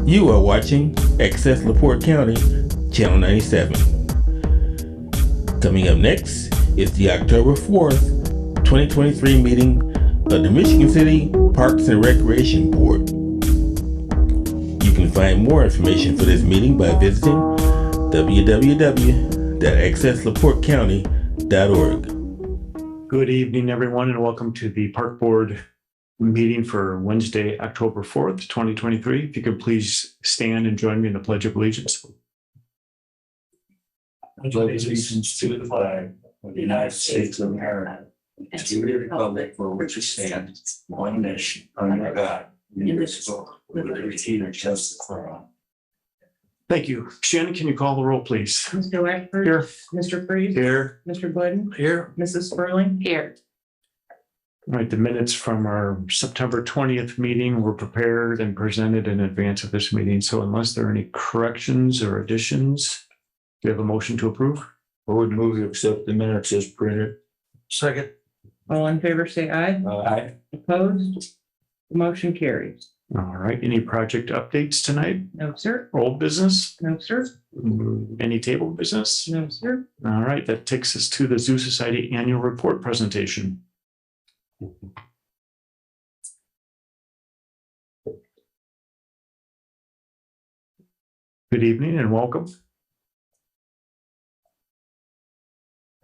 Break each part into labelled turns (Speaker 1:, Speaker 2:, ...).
Speaker 1: You are watching Access LaPorte County, Channel 97. Coming up next is the October 4th, 2023 meeting of the Michigan City Parks and Recreation Board. You can find more information for this meeting by visiting www.accesslaportecounty.org.
Speaker 2: Good evening, everyone, and welcome to the Park Board meeting for Wednesday, October 4th, 2023. If you could please stand and join me in the Pledge of Allegiance.
Speaker 3: Pledge allegiance to the flag of the United States of America and to the republic for which it stands, one nation, under God, indivisible, with liberty and justice for all.
Speaker 2: Thank you. Shannon, can you call the roll, please?
Speaker 4: Mr. Wexford.
Speaker 2: Here.
Speaker 4: Mr. Freeze.
Speaker 2: Here.
Speaker 4: Mr. Glidden.
Speaker 2: Here.
Speaker 4: Mrs. Sperling. Here.
Speaker 2: All right, the minutes from our September 20th meeting were prepared and presented in advance of this meeting. So unless there are any corrections or additions, do you have a motion to approve?
Speaker 3: I would move to accept the minutes as printed. Second.
Speaker 4: All in favor, say aye.
Speaker 3: Aye.
Speaker 4: Opposed? The motion carries.
Speaker 2: All right, any project updates tonight?
Speaker 4: No, sir.
Speaker 2: Old business?
Speaker 4: No, sir.
Speaker 2: Any table business?
Speaker 4: No, sir.
Speaker 2: All right, that takes us to the Zoo Society annual report presentation. Good evening and welcome.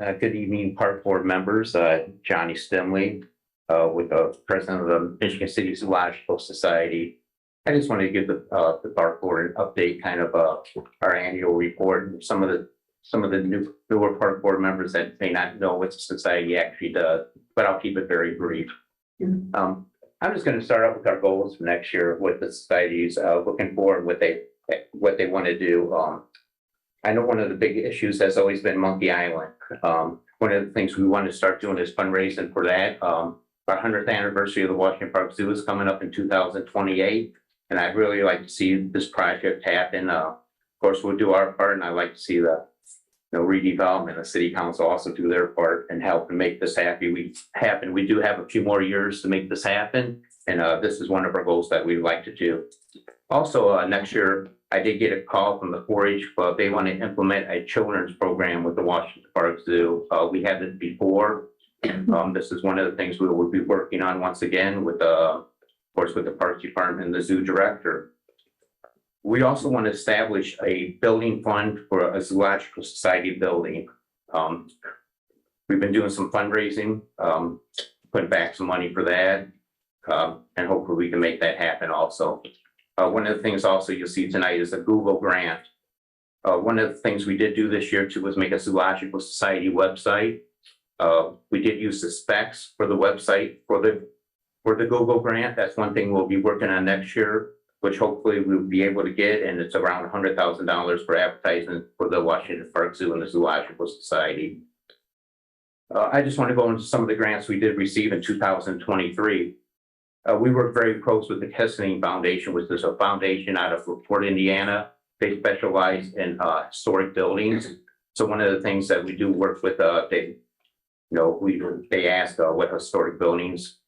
Speaker 5: Good evening, Park Board members. Johnny Stimley, with the president of the Michigan City Zoological Society. I just wanted to give the Park Board an update, kind of our annual report, and some of the newer Park Board members that may not know what the society actually does, but I'll keep it very brief. I'm just going to start off with our goals for next year, what the society is looking for, and what they want to do. I know one of the big issues has always been Monkey Island. One of the things we want to start doing is fundraising for that. Our 100th anniversary of the Washington Park Zoo is coming up in 2028, and I'd really like to see this project happen. Of course, we'll do our part, and I'd like to see the redevelopment. The City Council also do their part and help and make this happen. We do have a few more years to make this happen, and this is one of our goals that we'd like to do. Also, next year, I did get a call from the 4-H Club. They want to implement a children's program with the Washington Park Zoo. We had it before. This is one of the things we will be working on once again with, of course, with the Parks Department and the zoo director. We also want to establish a building fund for a zoological society building. We've been doing some fundraising, putting back some money for that, and hopefully we can make that happen also. One of the things also you'll see tonight is a Google grant. One of the things we did do this year too was make a zoological society website. We did use the specs for the website for the Google grant. That's one thing we'll be working on next year, which hopefully we'll be able to get, and it's around $100,000 for advertising for the Washington Park Zoo and the Zoological Society. I just want to go into some of the grants we did receive in 2023. We work very close with the Kessening Foundation, which is a foundation out of Fort Indiana. They specialize in historic buildings. So one of the things that we do work with, they ask what historic buildings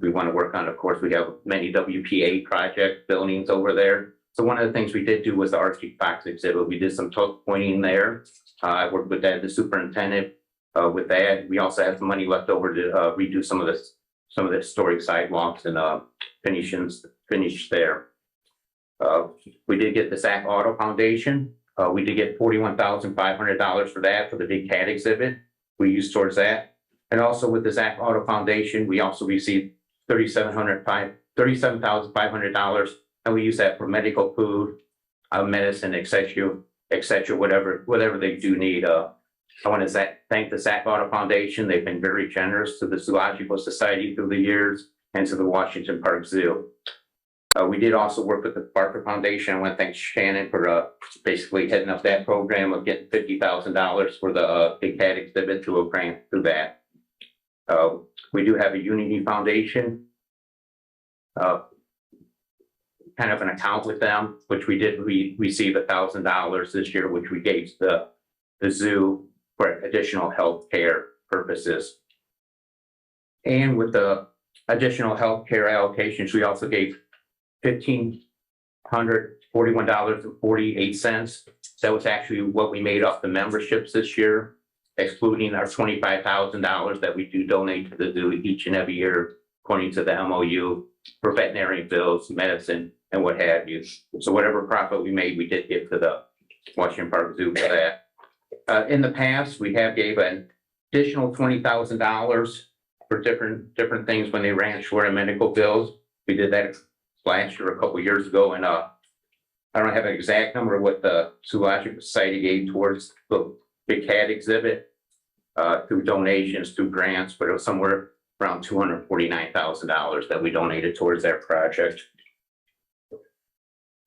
Speaker 5: we want to work on. Of course, we have many WPA project buildings over there. So one of the things we did do was the Archie Fox exhibit. We did some tuck pointing there. I worked with that, the superintendent with that. We also have some money left over to redo some of the historic sidewalks and finish there. We did get the Zach Auto Foundation. We did get $41,500 for that for the big cat exhibit. We used towards that. And also with the Zach Auto Foundation, we also received $37,500, and we use that for medical food, medicine, etc., whatever they do need. I want to thank the Zach Auto Foundation. They've been very generous to the Zoological Society through the years and to the Washington Park Zoo. We did also work with the Barker Foundation. I want to thank Shannon for basically heading up that program of getting $50,000 for the big cat exhibit through a grant through that. We do have a Unity Foundation, kind of an account with them, which we did receive $1,000 this year, which we gave the zoo for additional health care purposes. And with the additional health care allocations, we also gave $141.48. That was actually what we made off the memberships this year, excluding our $25,000 that we do donate to the zoo each and every year, according to the MOU for veterinary bills, medicine, and what have you. So whatever profit we made, we did give to the Washington Park Zoo for that. In the past, we have gave an additional $20,000 for different things when they ran short of medical bills. We did that last year, a couple of years ago, and I don't have an exact number of what the Zoological Society gave towards the Big Cat exhibit through donations, through grants, but it was somewhere around $249,000 that we donated towards that project.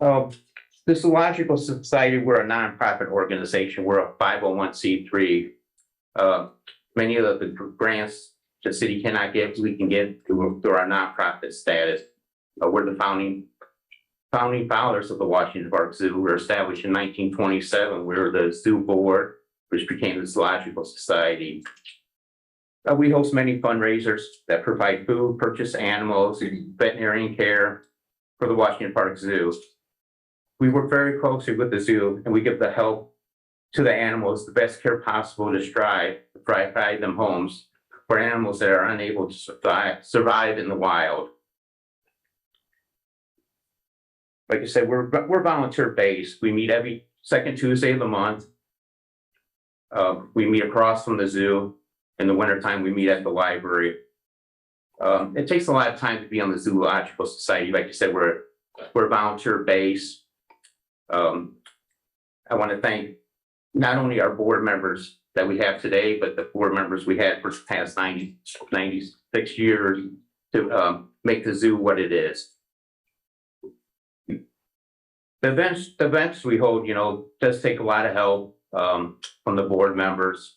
Speaker 5: The Zoological Society, we're a nonprofit organization. We're a 501c3. Many of the grants the city cannot get, we can get through our nonprofit status. We're the founding fathers of the Washington Park Zoo. We were established in 1927. We were the zoo board, which became the Zoological Society. We host many fundraisers that provide food, purchase animals, veterinarian care for the Washington Park Zoo. We work very closely with the zoo, and we give the help to the animals, the best care possible to strive to provide them homes for animals that are unable to survive in the wild. Like I said, we're volunteer based. We meet every second Tuesday of the month. We meet across from the zoo. In the wintertime, we meet at the library. It takes a lot of time to be on the Zoological Society. Like I said, we're volunteer based. I want to thank not only our board members that we have today, but the board members we had for the past 96 years to make the zoo what it is. The events we hold, does take a lot of help from the board members.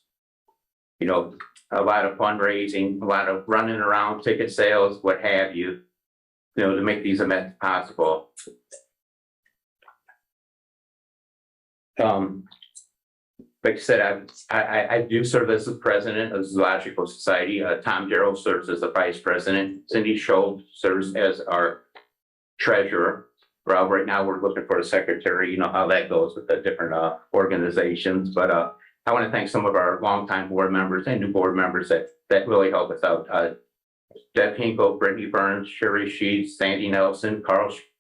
Speaker 5: A lot of fundraising, a lot of running around, ticket sales, what have you, to make these events possible. Like I said, I do serve as the president of the Zoological Society. Tom Darrow serves as the vice president. Cindy Schultz serves as our treasurer. Well, right now we're looking for a secretary. You know how that goes with the different organizations. But I want to thank some of our longtime board members and new board members that really help us out. Deb Hinkle, Brittany Burns, Sherry Sheets, Sandy Nelson,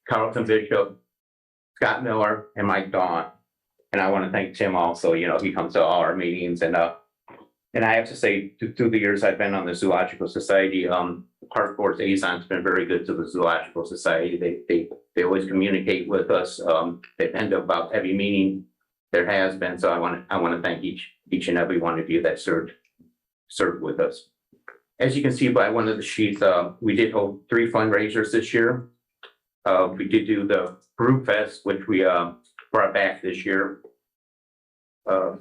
Speaker 5: Carlton Bishop, Scott Miller, and Mike Dawn. And I want to thank Tim also. He comes to all our meetings, and I have to say, through the years I've been on the Zoological Society, Park Board's liaison's been very good to the Zoological Society. They always communicate with us. They end up about every meeting there has been. So I want to thank each and every one of you that served with us. As you can see by one of the sheets, we did hold 3 fundraisers this year. We did do the Brew Fest, which we brought back this year.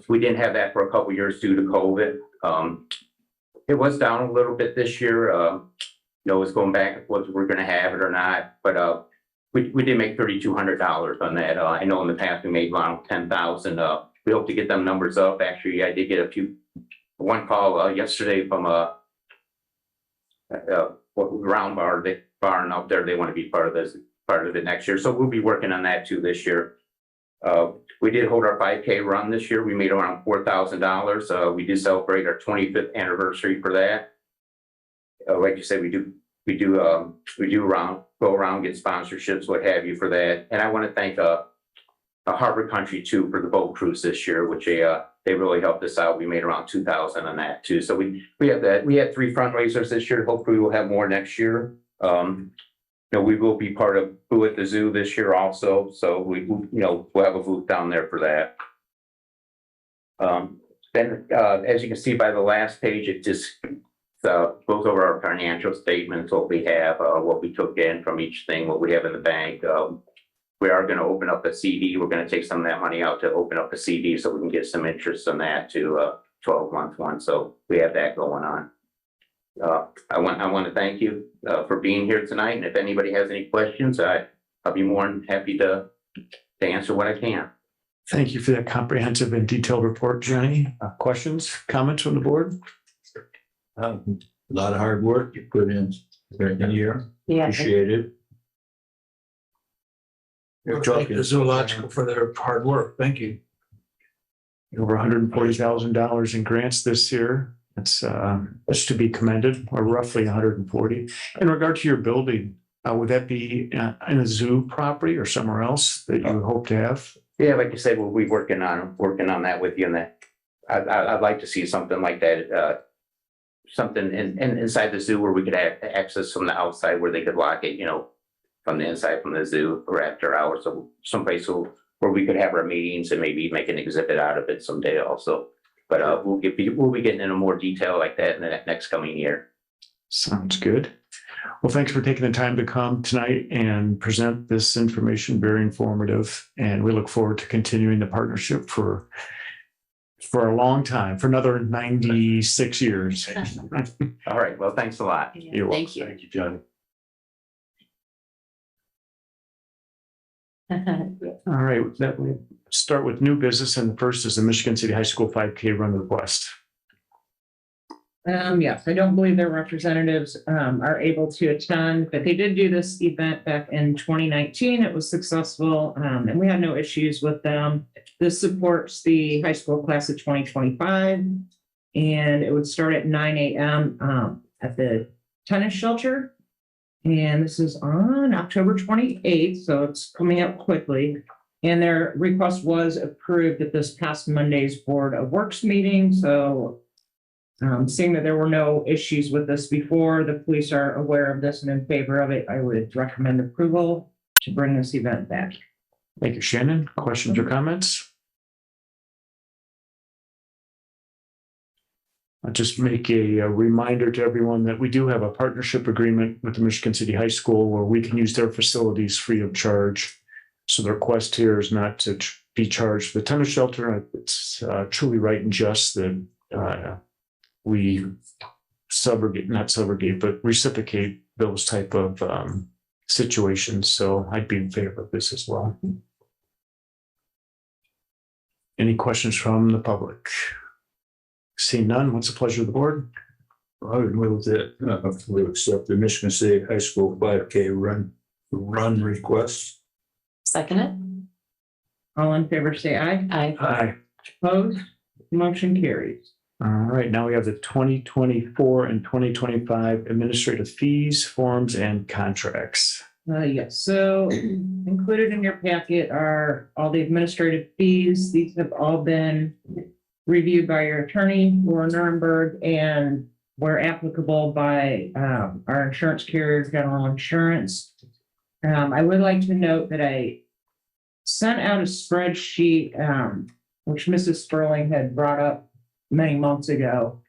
Speaker 5: We didn't have that for a couple of years due to COVID. It was down a little bit this year. It was going back and forth if we're going to have it or not. But we did make $3,200 on that. I know in the past we made around $10,000. We hope to get them numbers up. Actually, I did get one call yesterday from a round barn up there. They want to be part of it next year. So we'll be working on that too this year. We did hold our 5K run this year. We made around $4,000. We did celebrate our 25th anniversary for that. Like you said, we do go around, get sponsorships, what have you for that. And I want to thank Harbor Country too for the boat cruise this year, which they really helped us out. We made around $2,000 on that too. So we have that. We had 3 fundraisers this year. Hopefully we'll have more next year. We will be part of Boo at the Zoo this year also. So we'll have a booth down there for that. Then, as you can see by the last page, it just goes over our financial statements, what we have, what we took in from each thing, what we have in the bank. We are going to open up a CD. We're going to take some of that money out to open up a CD so we can get some interest on that to 12-month one. So we have that going on. I want to thank you for being here tonight. And if anybody has any questions, I'll be more than happy to answer what I can.
Speaker 2: Thank you for that comprehensive and detailed report, Johnny. Questions, comments from the board?
Speaker 3: A lot of hard work you put in during the year.
Speaker 4: Yeah.
Speaker 3: Appreciate it. Thank the zoological for their hard work. Thank you.
Speaker 2: Over $140,000 in grants this year. That's to be commended, or roughly 140. In regard to your building, would that be in a zoo property or somewhere else that you hope to have?
Speaker 5: Yeah, like you said, we'll be working on that with you, and that I'd like to see something like that. Something inside the zoo where we could have access from the outside, where they could lock it, from the inside from the zoo or after hours. So someplace where we could have our meetings and maybe make an exhibit out of it someday also. But we'll be getting into more detail like that in the next coming year.
Speaker 2: Sounds good. Well, thanks for taking the time to come tonight and present this information. Very informative. And we look forward to continuing the partnership for a long time, for another 96 years.
Speaker 5: All right. Well, thanks a lot.
Speaker 2: You're welcome.
Speaker 4: Thank you.
Speaker 3: Thank you, Johnny.
Speaker 2: All right, that we start with new business, and the first is the Michigan City High School 5K run request.
Speaker 4: Yes, I don't believe their representatives are able to attend, but they did do this event back in 2019. It was successful, and we had no issues with them. This supports the high school class of 2025, and it would start at 9 a.m. At the tennis shelter. And this is on October 28th, so it's coming up quickly. And their request was approved at this past Monday's Board of Works meeting. So seeing that there were no issues with this before, the police are aware of this and in favor of it, I would recommend approval to bring this event back.
Speaker 2: Thank you, Shannon. Questions or comments? I'll just make a reminder to everyone that we do have a partnership agreement with the Michigan City High School where we can use their facilities free of charge. So the request here is not to be charged for the tennis shelter. It's truly right and just that we reciprocate those type of situations. So I'd be in favor of this as well. Any questions from the public? Seeing none, what's the pleasure of the board?
Speaker 3: I would move that we accept the Michigan City High School 5K run request.
Speaker 6: Second it.
Speaker 4: All in favor, say aye.
Speaker 6: Aye.
Speaker 2: Aye.
Speaker 4: Opposed? Motion carries.
Speaker 2: All right, now we have the 2024 and 2025 administrative fees, forms, and contracts.
Speaker 4: Yes, so included in your packet are all the administrative fees. These have all been reviewed by your attorney for Nuremberg and where applicable by our insurance carrier, General Insurance. I would like to note that I sent out a spreadsheet, which Mrs. Sperling had brought up many months ago,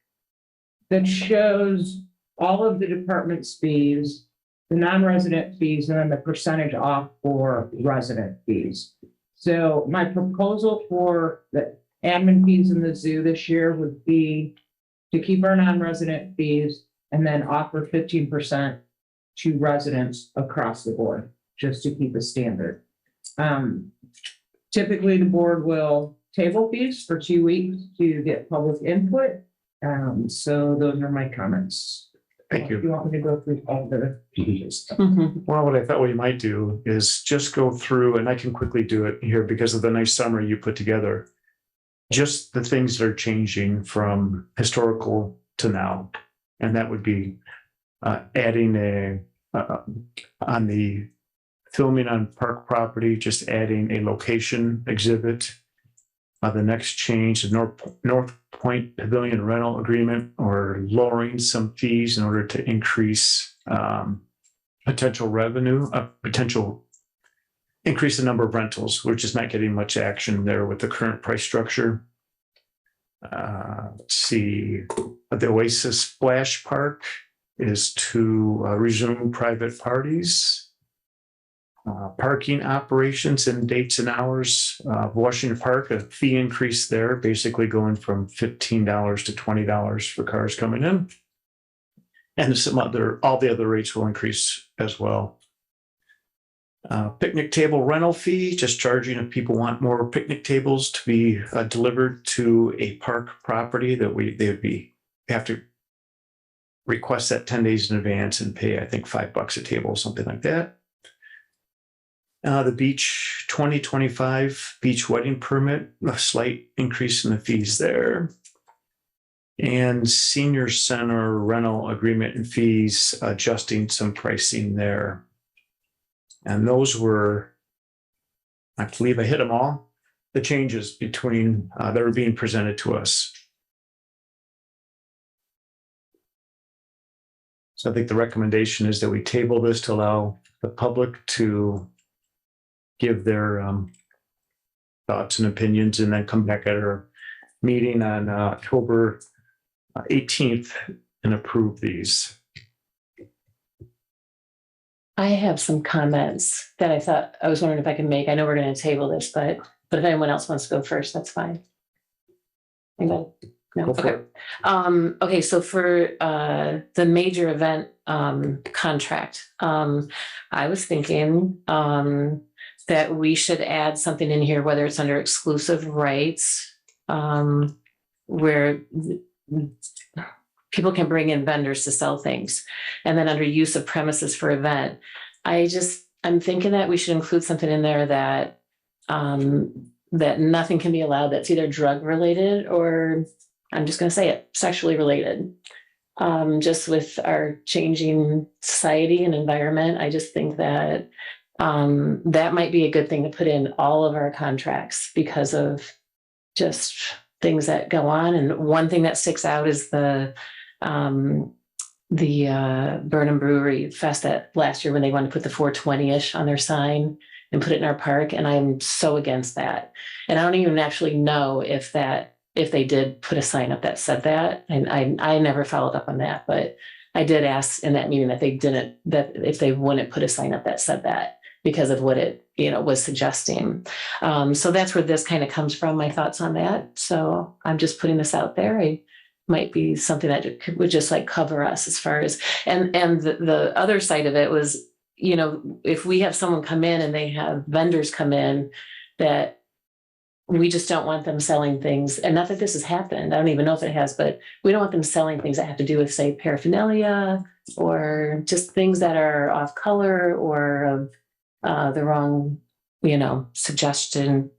Speaker 4: that shows all of the department's fees, the non-resident fees, and then the percentage off for resident fees. So my proposal for the admin fees in the zoo this year would be to keep our non-resident fees and then offer 15% to residents across the board, just to keep a standard. Typically, the board will table fees for 2 weeks to get public input. So those are my comments.
Speaker 2: Thank you.
Speaker 4: If you want me to go through all the stuff.
Speaker 2: Well, what I thought we might do is just go through, and I can quickly do it here because of the nice summary you put together. Just the things that are changing from historical to now. And that would be adding on the filming on park property, just adding a location exhibit. The next change, the North Point Pavilion rental agreement, or lowering some fees in order to increase potential revenue, increase the number of rentals. We're just not getting much action there with the current price structure. Let's see, the Oasis Splash Park is to resume private parties. Parking operations and dates and hours, Washington Park, a fee increase there, basically going from $15 to $20 for cars coming in. And all the other rates will increase as well. Picnic table rental fee, just charging if people want more picnic tables to be delivered to a park property that they have to request that 10 days in advance and pay, I think, $5 a table, something like that. The beach 2025 beach wedding permit, a slight increase in the fees there. And senior center rental agreement and fees, adjusting some pricing there. And those were, I believe I hit them all, the changes between, that were being presented to us. So I think the recommendation is that we table this to allow the public to give their thoughts and opinions, and then come back at our meeting on October 18th and approve these.
Speaker 6: I have some comments that I was wondering if I can make. I know we're going to table this, but if anyone else wants to go first, that's fine. Anybody? No,
Speaker 2: Go for
Speaker 6: okay.
Speaker 2: it.
Speaker 6: Okay, so for the major event contract, I was thinking that we should add something in here, whether it's under exclusive rights, where people can bring in vendors to sell things, and then under use of premises for event. I'm thinking that we should include something in there that that nothing can be allowed that's either drug related or, I'm just going to say it, sexually related. Just with our changing society and environment, I just think that that might be a good thing to put in all of our contracts because of just things that go on. And one thing that sticks out is the Burnham Brewery Fest that last year when they wanted to put the 420-ish on their sign and put it in our park. And I'm so against that. And I don't even actually know if they did put a sign up that said that. And I never followed up on that, but I did ask in that meeting that if they wouldn't put a sign up that said that, because of what it, was suggesting. So that's where this kind of comes from, my thoughts on that. So I'm just putting this out there. It might be something that would just like cover us as far as, and the other side of it was, if we have someone come in and they have vendors come in that we just don't want them selling things. And not that this has happened. I don't even know if it has, but we don't want them selling things that have to do with, say, paraphernalia or just things that are off color or of the wrong, suggestion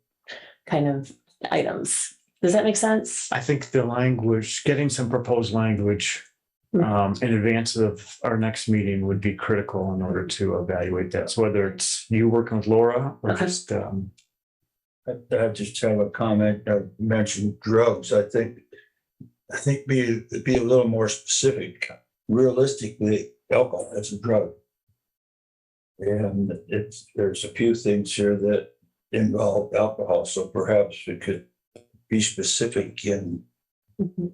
Speaker 6: kind of items. Does that make sense?
Speaker 2: I think the language, getting some proposed language in advance of our next meeting would be critical in order to evaluate that. So whether it's you working with Laura or
Speaker 6: Okay.
Speaker 2: just,
Speaker 3: I just have a comment. I mentioned drugs. I think be a little more specific. Realistically, alcohol is a drug. And there's a few things here that involve alcohol. So perhaps we could be specific in
Speaker 6: Mhm.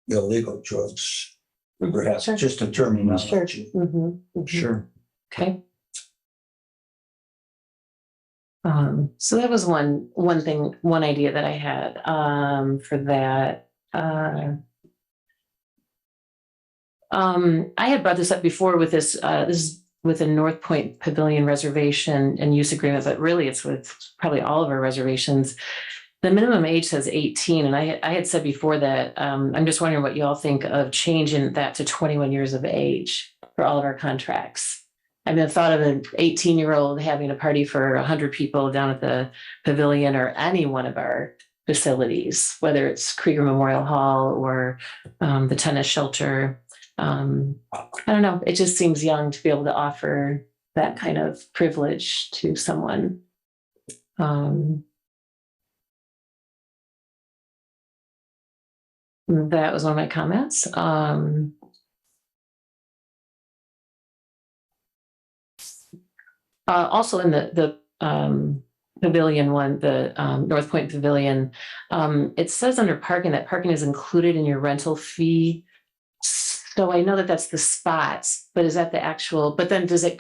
Speaker 3: illegal drugs.
Speaker 6: Mhm.
Speaker 3: Perhaps
Speaker 6: Sure.
Speaker 3: just a terminology.
Speaker 6: Mhm. Mhm.
Speaker 2: sure.
Speaker 6: Okay. So that was one thing, one idea that I had for that. I had brought this up before with this is with the North Point Pavilion reservation and use agreement, but really it's with probably all of our reservations. The minimum age says 18, and I had said before that I'm just wondering what you all think of changing that to 21 years of age for all of our contracts. I mean, the thought of an 18-year-old having a party for 100 people down at the pavilion or any one of our facilities, whether it's Krieger Memorial Hall or the tennis shelter. I don't know. It just seems young to be able to offer that kind of privilege to someone. That was one of my comments. Also in the pavilion one, the North Point Pavilion, it says under parking that parking is included in your rental fee. So I know that that's the spots, but is that the actual, but then does it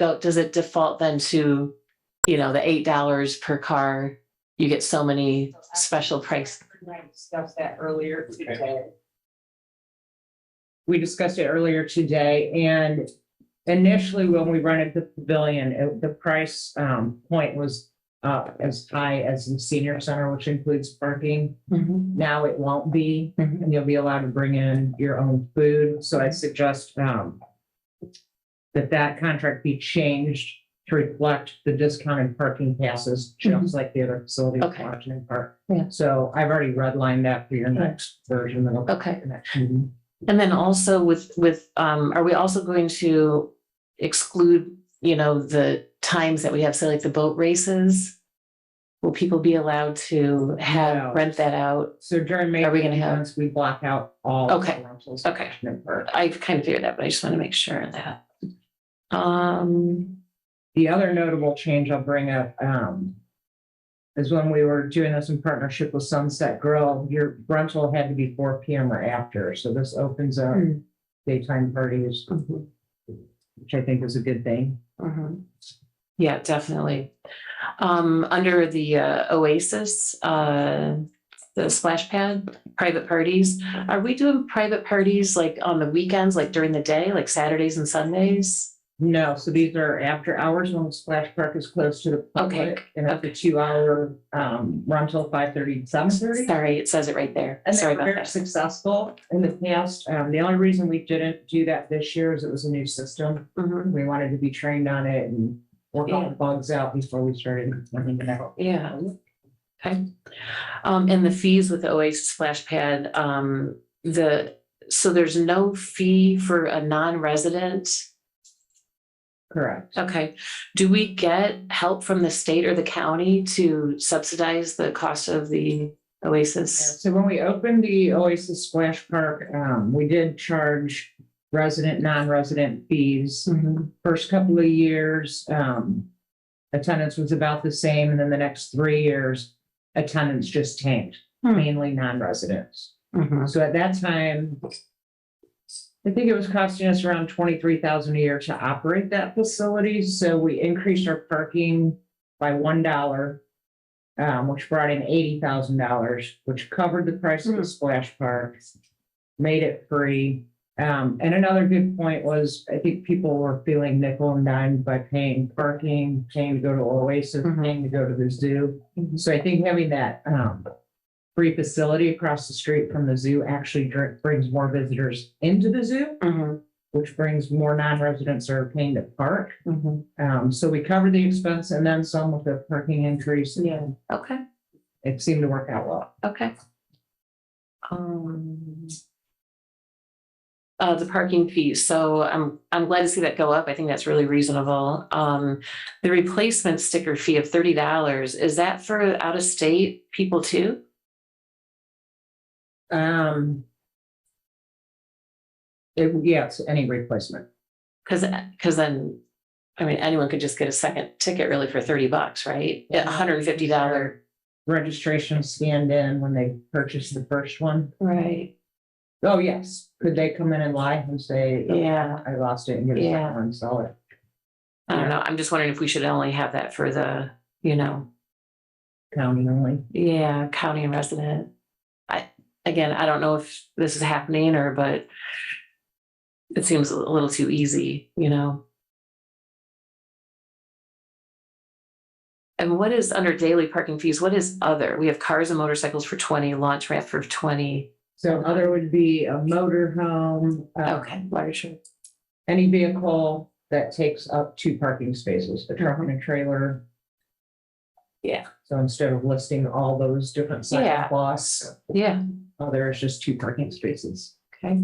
Speaker 6: default then to, the $8 per car? You get so many special price.
Speaker 4: I discussed that earlier today. We discussed it earlier today, and initially when we rented the pavilion, the price point was as high as the senior center, which includes parking.
Speaker 6: Mhm.
Speaker 4: Now it won't be,
Speaker 6: Mhm.
Speaker 4: and you'll be allowed to bring in your own food. So I suggest that contract be changed to reflect the discounted parking passes, just like the other facilities in
Speaker 6: Okay.
Speaker 4: Washington Park.
Speaker 6: Yeah.
Speaker 4: So I've already redlined that for your next version. that'll be
Speaker 6: Okay.
Speaker 4: the next meeting.
Speaker 6: And then also are we also going to exclude, the times that we have, say like the boat races? Will people be allowed to
Speaker 4: No.
Speaker 6: rent that out?
Speaker 4: So during May,
Speaker 6: Are we gonna have-
Speaker 4: once we block out all.
Speaker 6: Okay.
Speaker 4: the rentals in
Speaker 6: Okay.
Speaker 4: Washington Park.
Speaker 6: I kind of figured that, but I just want to make sure of that.
Speaker 4: The other notable change I'll bring up, is when we were doing this in partnership with Sunset Grill, your rental had to be 4 p.m. or after. So this opens up
Speaker 6: Hmm.
Speaker 4: daytime parties,
Speaker 6: Mhm.
Speaker 4: which I think is a good thing.
Speaker 6: Mhm. Yeah, definitely. Under the Oasis, the splash pad, private parties, are we doing private parties like on the weekends, like during the day, like Saturdays and Sundays?
Speaker 4: No, so these are after hours when the splash park is closed to the
Speaker 6: Okay,
Speaker 4: public. And it's a 2-hour rental, 5:30 to 7:30.
Speaker 6: Sorry, it says it right there.
Speaker 4: And they
Speaker 6: Sorry
Speaker 4: were
Speaker 6: about
Speaker 4: very
Speaker 6: that.
Speaker 4: successful in the past. The only reason we didn't do that this year is it was a new system.
Speaker 6: Mhm.
Speaker 4: We wanted to be trained on it and work all
Speaker 6: Yeah.
Speaker 4: the bugs out before we started implementing it out.
Speaker 6: Yeah. Okay. And the fees with the Oasis Splash Pad, so there's no fee for a non-resident?
Speaker 4: Correct.
Speaker 6: Okay. Do we get help from the state or the county to subsidize the cost of the
Speaker 4: Yeah,
Speaker 6: Oasis?
Speaker 4: so when we opened the Oasis Splash Park, we did charge resident, non-resident fees.
Speaker 6: Mhm.
Speaker 4: First couple of years, attendance was about the same, and then the next 3 years, attendance just tanked,
Speaker 6: Hmm.
Speaker 4: mainly non-residents.
Speaker 6: Mhm.
Speaker 4: So at that time, I think it was costing us around 23,000 a year to operate that facility. So we increased our parking by $1, which brought in $80,000, which covered the price of the splash park, made it free. And another good point was, I think people were feeling nickel and dime by paying parking, paying to go to Oasis,
Speaker 6: Mhm.
Speaker 4: paying to go to the zoo.
Speaker 6: Mhm.
Speaker 4: So I think having that free facility across the street from the zoo actually brings more visitors into the zoo,
Speaker 6: Mhm.
Speaker 4: which brings more non-residents that are paying to park.
Speaker 6: Mhm.
Speaker 4: So we covered the expense and then some with the parking increase.
Speaker 6: Yeah. Okay.
Speaker 4: It seemed to work out well.
Speaker 6: Okay. The parking fees. So I'm glad to see that go up. I think that's really reasonable. The replacement sticker fee of $30, is that for out of state people too?
Speaker 4: Yes, any replacement.
Speaker 6: Because then, I mean, anyone could just get a second ticket really for $30, right? $150.
Speaker 4: Registration scanned in when they purchased the first one.
Speaker 6: Right.
Speaker 4: Oh, yes. Could they come in and lie and say,
Speaker 6: Yeah.
Speaker 4: I lost it and get a
Speaker 6: Yeah.
Speaker 4: second one, sell it?
Speaker 6: I don't know. I'm just wondering if we should only have that for the,
Speaker 4: County only.
Speaker 6: yeah, county and resident. I don't know if this is happening but it seems a little too easy. And what is under daily parking fees? What is other? We have cars and motorcycles for 20, launch ramp for 20.
Speaker 4: So other would be a motor home.
Speaker 6: Okay, larger.
Speaker 4: Any vehicle that takes up 2 parking spaces, a truck and a trailer.
Speaker 6: Yeah.
Speaker 4: So instead of listing all those different
Speaker 6: Yeah.
Speaker 4: sign costs,
Speaker 6: Yeah,
Speaker 4: there is just 2 parking spaces.
Speaker 6: okay.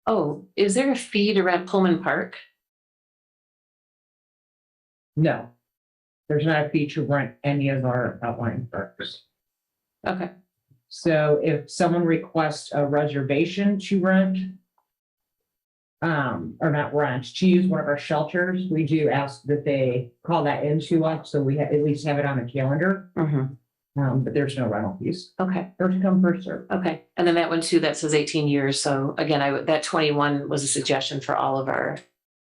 Speaker 6: Oh, is there a fee to rent Pullman Park?
Speaker 4: No. There's not a fee to rent any of our outlying parks.
Speaker 6: Okay.
Speaker 4: So if someone requests a reservation to rent, or not rent, to use one of our shelters, we do ask that they call that into us, so we at least have it on the calendar.
Speaker 6: Mhm.
Speaker 4: But there's no rental fees.
Speaker 6: Okay.
Speaker 4: First come, first served.
Speaker 6: Okay. And then that one too, that says 18 years. So again, that 21 was a suggestion for all of our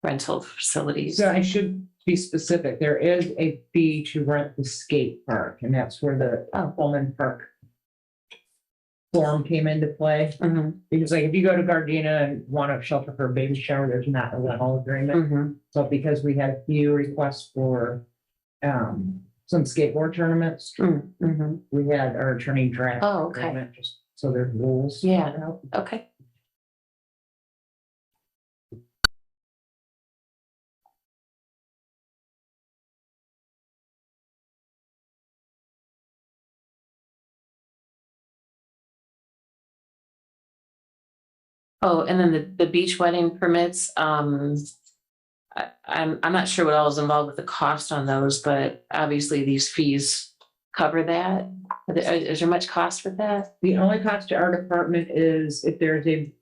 Speaker 6: rental facilities.
Speaker 4: So I should be specific. There is a fee to rent the skate park, and that's where the Pullman Park form came into play.
Speaker 6: Mhm.
Speaker 4: Because like if you go to Gardena and want a shelter for a baby shower, there's not a rental agreement.
Speaker 6: Mhm.
Speaker 4: So because we had few requests for some skateboard tournaments.
Speaker 6: Mhm.
Speaker 4: We had our attorney draft.
Speaker 6: Oh, okay.
Speaker 4: agreement, just so there's rules.
Speaker 6: Yeah. Okay. Oh, and then the beach wedding permits, I'm not sure what all is involved with the cost on those, but obviously these fees cover that. Is there much cost with that?
Speaker 4: The only cost to our department is if there's a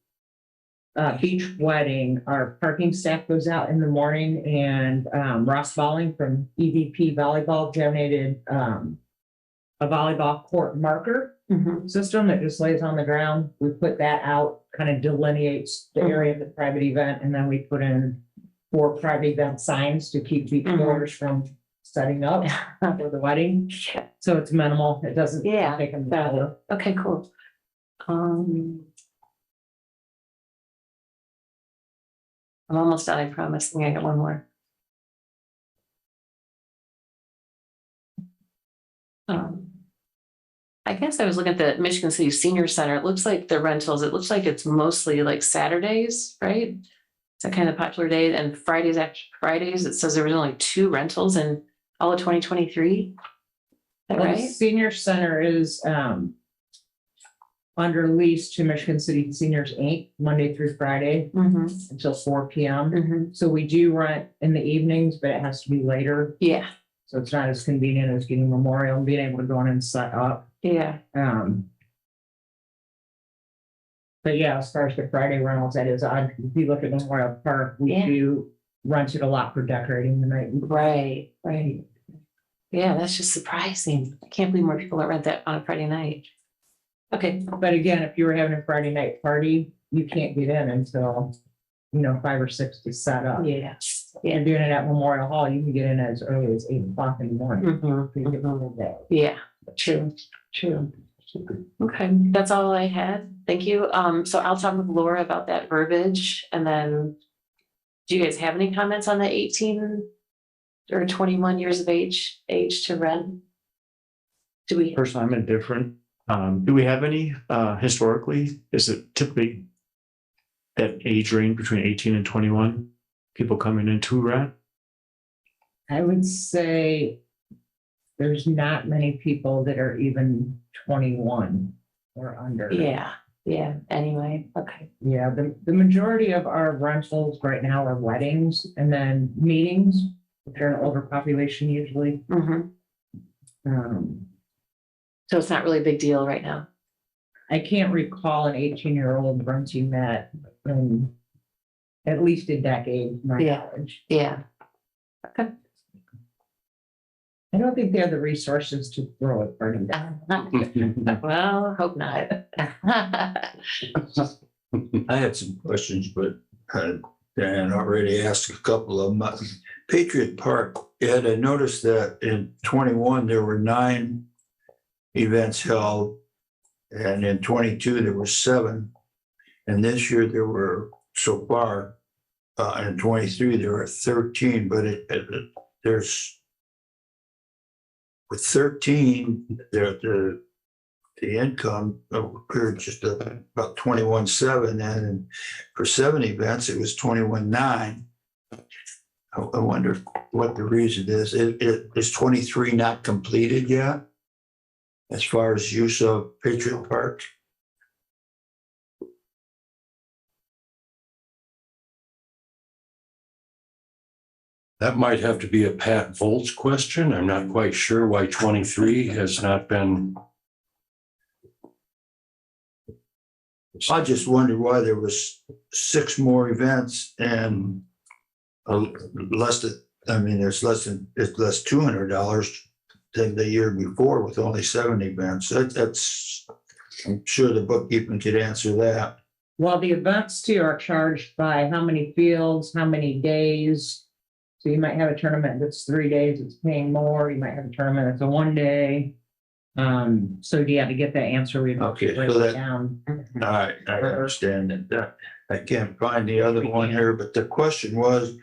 Speaker 4: beach wedding, our parking staff goes out in the morning and Ross Balling from EVP Volleyball donated a volleyball court marker
Speaker 6: Mhm.
Speaker 4: system that just lays on the ground. We put that out, kind of delineates the area of the private event, and then we put in 4 private event signs to keep beach
Speaker 6: Mhm.
Speaker 4: goers from setting up for the wedding. So it's minimal. It doesn't
Speaker 6: Yeah,
Speaker 4: take them.
Speaker 6: got it. Okay, cool. I'm almost done, I promise. I think I got one more. I guess I was looking at the Michigan City Senior Center. It looks like the rentals, it looks like it's mostly like Saturdays, right? Is that kind of the popular day? And Fridays, actually Fridays, it says there was only 2 rentals in all of 2023. Is that
Speaker 4: Well, the
Speaker 6: right?
Speaker 4: senior center is under lease to Michigan City Seniors Inc., Monday through Friday
Speaker 6: Mhm.
Speaker 4: until 4 p.m.
Speaker 6: Mhm.
Speaker 4: So we do rent in the evenings, but it has to be later.
Speaker 6: Yeah,
Speaker 4: So it's not as convenient as getting Memorial and being able to go in and set up.
Speaker 6: yeah,
Speaker 4: But yeah, as far as the Friday rentals, that is odd. If you look at Memorial Park, we
Speaker 6: Yeah.
Speaker 4: do rent it a lot for decorating the night.
Speaker 6: right, right. Yeah, that's just surprising. I can't believe more people don't rent that on a Friday night. Okay,
Speaker 4: But again, if you were having a Friday night party, you can't get in until, 5 or 6 to set up.
Speaker 6: yeah.
Speaker 4: If you're doing it at Memorial Hall, you can get in as early as 8 o'clock in the morning.
Speaker 6: Mhm.
Speaker 4: You get in there.
Speaker 6: Yeah, true, true. Okay, that's all I had. Thank you. So I'll talk with Laura about that verbiage and then do you guys have any comments on the 18 or 21 years of age to rent? Do we?
Speaker 2: Personally, I'm indifferent. Do we have any, historically, is it typically that age range between 18 and 21? People coming in to rent?
Speaker 4: I would say there's not many people that are even 21 or under.
Speaker 6: Yeah, anyway, okay.
Speaker 4: Yeah, the majority of our rentals right now are weddings and then meetings, which are an older population usually.
Speaker 6: Mhm. So it's not really a big deal right now.
Speaker 4: I can't recall an 18-year-old renting that in at least a decade, my
Speaker 6: Yeah.
Speaker 4: knowledge.
Speaker 6: Yeah.
Speaker 4: I don't think they have the resources to throw a party down.
Speaker 6: Well, hope not.
Speaker 7: I had some questions, but Dan already asked a couple of them. Patriot Park, Ed, I noticed that in 21, there were 9 events held. And in 22, there were 7. And this year there were, so far, in 23, there were 13, but there's, with 13, the income appeared just about 21.7, and for 7 events, it was 21.9. I wonder what the reason is. Is 23 not completed yet? As far as use of Patriot Park?
Speaker 8: That might have to be a Pat Volz question. I'm not quite sure why 23 has not been.
Speaker 7: I just wondered why there was 6 more events and less than, it's less $200 than the year before with only 7 events. That's, I'm sure the bookkeeping could answer that.
Speaker 4: Well, the events too are charged by how many fields, how many days. So you might have a tournament that's 3 days, it's paying more. You might have a tournament that's a 1 day. So yeah, to get that answer, we
Speaker 7: Okay,
Speaker 4: break
Speaker 7: so
Speaker 4: it
Speaker 7: that-
Speaker 4: down.
Speaker 7: All right, I understand that. I can't find the other one here, but the question was,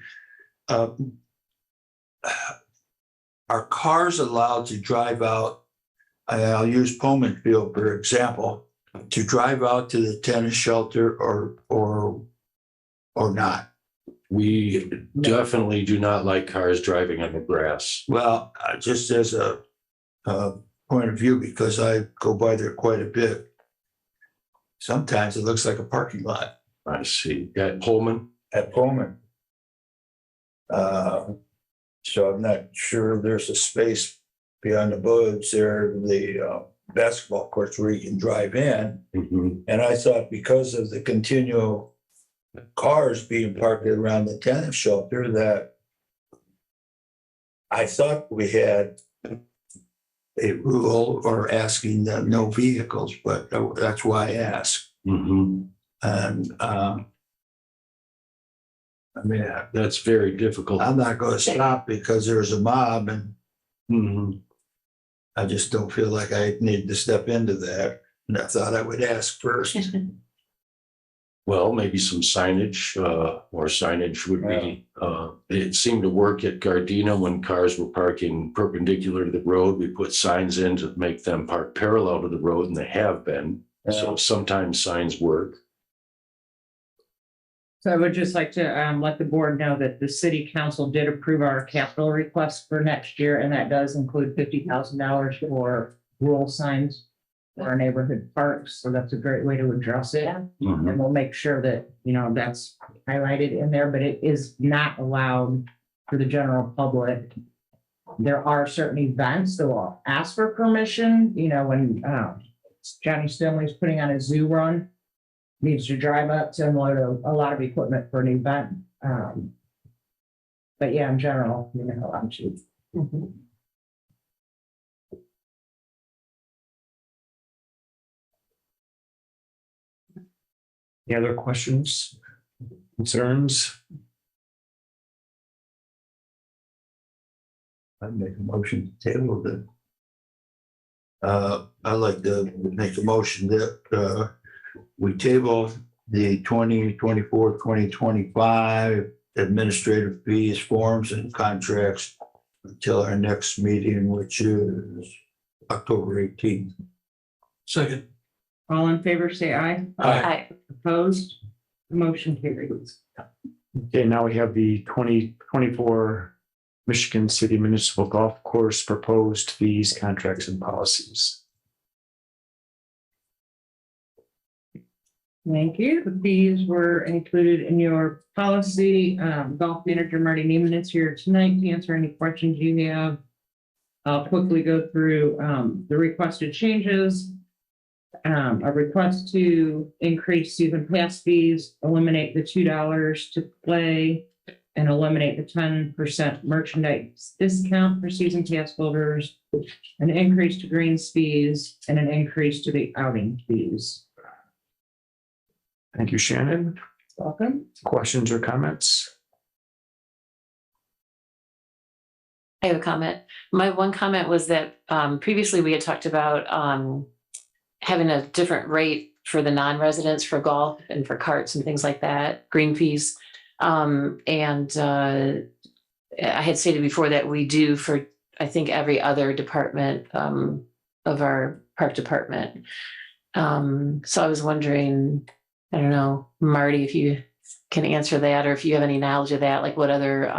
Speaker 7: are cars allowed to drive out? I'll use Pullman Field, for example, to drive out to the tennis shelter or not?
Speaker 8: We definitely do not like cars driving on the grass.
Speaker 7: Well, just as a point of view, because I go by there quite a bit. Sometimes it looks like a parking lot
Speaker 8: I see. At Pullman,
Speaker 7: at Pullman. So I'm not sure there's a space beyond the bullets there, the basketball courts where you can drive in.
Speaker 8: mhm,
Speaker 7: And I thought because of the continual cars being parked around the tennis shelter that I thought we had a rule or asking that no vehicles, but that's why I asked.
Speaker 8: mhm.
Speaker 7: And I mean,
Speaker 8: That's very difficult.
Speaker 7: I'm not going to stop because there's a mob, and
Speaker 8: Mhm.
Speaker 7: I just don't feel like I need to step into that. And I thought I would ask first.
Speaker 8: Well, maybe some signage, or signage would be, it seemed to work at Gardena when cars were parking perpendicular to the road. We put signs in to make them park parallel to the road, and they have been. So sometimes signs work.
Speaker 4: So I would just like to let the board know that the city council did approve our capital request for next year, and that does include $50,000 for rural signs for our neighborhood parks. So that's a great way to address it.
Speaker 8: Mhm.
Speaker 4: And we'll make sure that, that's highlighted in there, but it is not allowed for the general public. There are certain events that will ask for permission, when Johnny Stinley's putting on a zoo run, needs to drive up to unload a lot of equipment for an event. But yeah, in general, you're not allowed to.
Speaker 2: Any other questions, concerns?
Speaker 7: I'd make a motion to table the. I'd like to make a motion that we table the 2024-2025 administrative fees, forms, and contracts until our next meeting, which is October 18th.
Speaker 8: Second.
Speaker 4: All in favor, say aye.
Speaker 6: Aye.
Speaker 4: Opposed? Motion carries.
Speaker 2: Okay, now we have the 2024 Michigan City Municipal Golf Course proposed fees, contracts, and policies.
Speaker 4: Thank you. The fees were included in your policy. Golf manager Marty Neiman is here tonight to answer any questions you have. I'll quickly go through the requested changes. A request to increase season pass fees, eliminate the $2 to play, and eliminate the 10% merchandise discount for season pass holders, an increase to greens fees, and an increase to the outing fees.
Speaker 2: Thank you, Shannon.
Speaker 4: Welcome.
Speaker 2: Questions or comments?
Speaker 6: I have a comment. My one comment was that previously we had talked about having a different rate for the non-residents for golf and for carts and things like that, green fees. I had stated before that we do for, I think, every other department of our park department. So I was wondering, I don't know, Marty, if you can answer that, or if you have any knowledge of that, like what other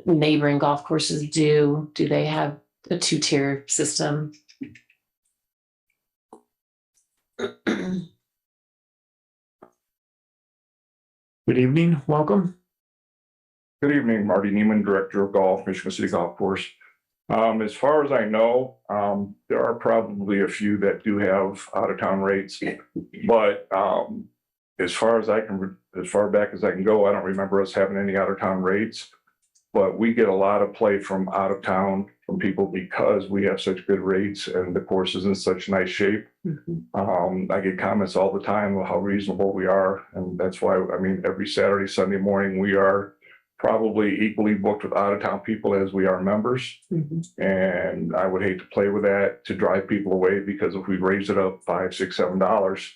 Speaker 6: neighboring golf courses do? Do they have a 2-tier system?
Speaker 2: Good evening, welcome.
Speaker 9: Good evening, Marty Neiman, Director of Golf, Michigan City Golf Course. As far as I know, there are probably a few that do have out-of-town rates, but as far back as I can go, I don't remember us having any out-of-town rates. But we get a lot of play from out of town from people because we have such good rates and the course is in such nice shape. I get comments all the time of how reasonable we are, and that's why, every Saturday, Sunday morning, we are probably equally booked with out-of-town people as we are members. And I would hate to play with that to drive people away, because if we raise it up $5, $6, $7,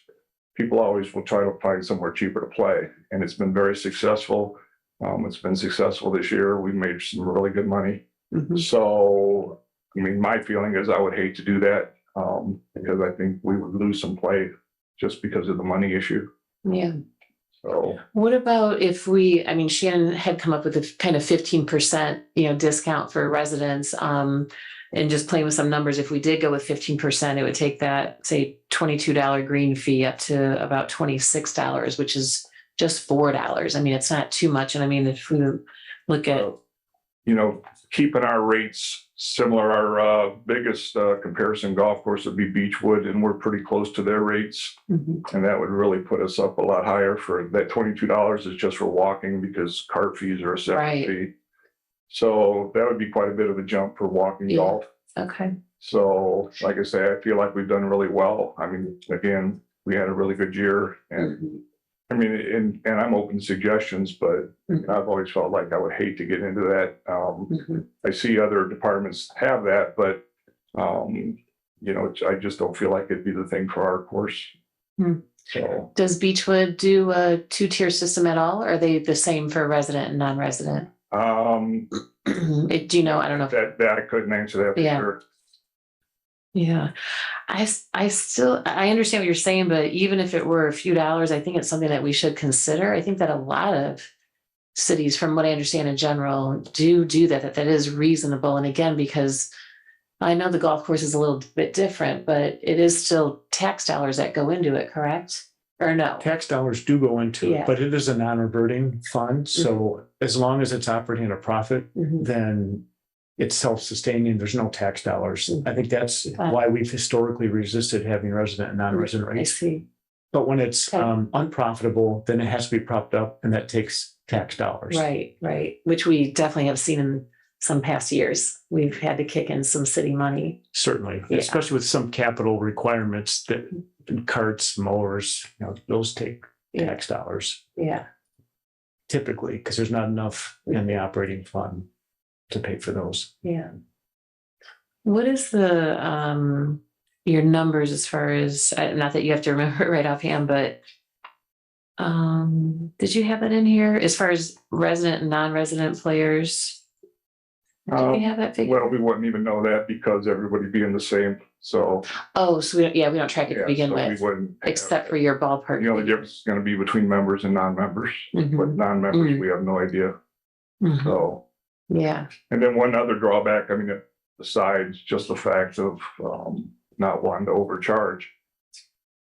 Speaker 9: people always will try to find somewhere cheaper to play. And it's been very successful. It's been successful this year. We've made some really good money.
Speaker 6: Mhm.
Speaker 9: So, I mean, my feeling is I would hate to do that, because I think we would lose some play just because of the money issue.
Speaker 6: Yeah.
Speaker 9: So,
Speaker 6: What about if I mean, Shannon had come up with a kind of 15%, discount for residents, and just playing with some numbers, if we did go with 15%, it would take that, say, $22 green fee up to about $26, which is just $4. I mean, it's not too much. And I mean, if we look at,
Speaker 9: keeping our rates similar, our biggest comparison golf course would be Beechwood, and we're pretty close to their rates.
Speaker 6: Mhm.
Speaker 9: And that would really put us up a lot higher. For that $22 is just for walking, because cart fees are a separate
Speaker 6: Right.
Speaker 9: fee. So that would be quite a bit of a jump for walking
Speaker 6: Yeah.
Speaker 9: golf.
Speaker 6: okay,
Speaker 9: So like I say, I feel like we've done really well. I mean, again, we had a really good year, and
Speaker 6: Mhm.
Speaker 9: I mean, and I'm open to suggestions, but
Speaker 6: Mhm.
Speaker 9: I've always felt like I would hate to get into that.
Speaker 6: Mhm.
Speaker 9: I see other departments have that, but, I just don't feel like it'd be the thing for our course.
Speaker 6: Hmm.
Speaker 9: So,
Speaker 6: Does Beechwood do a 2-tier system at all? Or are they the same for resident and non-resident? Do you know? I don't know.
Speaker 9: that I couldn't answer that for
Speaker 6: Yeah.
Speaker 9: sure.
Speaker 6: Yeah, I still, I understand what you're saying, but even if it were a few dollars, I think it's something that we should consider. I think that a lot of cities, from what I understand in general, do that is reasonable. And again, because I know the golf course is a little bit different, but it is still tax dollars that go into it, correct? Or no?
Speaker 2: Tax dollars do go into
Speaker 6: Yeah.
Speaker 2: it, but it is a non-reverting fund. So as long as it's operating at a profit,
Speaker 6: Mhm.
Speaker 2: then it's self-sustaining. There's no tax dollars. I think that's
Speaker 6: Ah.
Speaker 2: why we've historically resisted having resident and non-resident
Speaker 6: I
Speaker 2: rates.
Speaker 6: see.
Speaker 2: But when it's
Speaker 6: Okay.
Speaker 2: unprofitable, then it has to be propped up, and that takes tax dollars.
Speaker 6: Right, which we definitely have seen in some past years. We've had to kick in some city money.
Speaker 2: Certainly,
Speaker 6: Yeah.
Speaker 2: especially with some capital requirements that carts, mowers, those take
Speaker 6: Yeah.
Speaker 2: tax dollars
Speaker 6: Yeah.
Speaker 2: typically, because there's not enough in the operating fund to pay for those.
Speaker 6: Yeah. What is the, your numbers as far as, not that you have to remember it right offhand, but did you have that in here as far as resident and non-resident players? Do you have that figure?
Speaker 9: Well, we wouldn't even know that because everybody being the same. So,
Speaker 6: Oh, so we don't track it to
Speaker 9: yeah,
Speaker 6: begin
Speaker 9: so we
Speaker 6: with,
Speaker 9: wouldn't. have
Speaker 6: except
Speaker 9: that.
Speaker 6: for your ballpark.
Speaker 9: The only difference is going to be between members and non-members, but
Speaker 6: Mhm.
Speaker 9: non-members,
Speaker 6: Mhm.
Speaker 9: we have no idea.
Speaker 6: Mhm.
Speaker 9: So,
Speaker 6: Yeah,
Speaker 9: and then one other drawback, I mean, besides just the fact of not wanting to overcharge.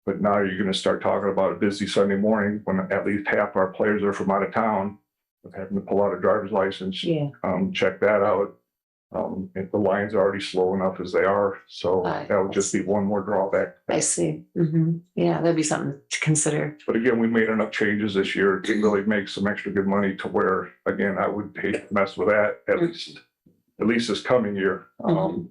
Speaker 9: But now you're going to start talking about a busy Sunday morning when at least half our players are from out of town, of having to pull out a driver's license,
Speaker 6: yeah,
Speaker 9: check that out. If the lines are already slow enough as they are, so
Speaker 6: Right.
Speaker 9: that would just be one more drawback.
Speaker 6: I see. Yeah, that'd be something to consider.
Speaker 9: But again, we made enough changes this year to really make some extra good money to where, again, I would hate to mess with that at least this coming year. Now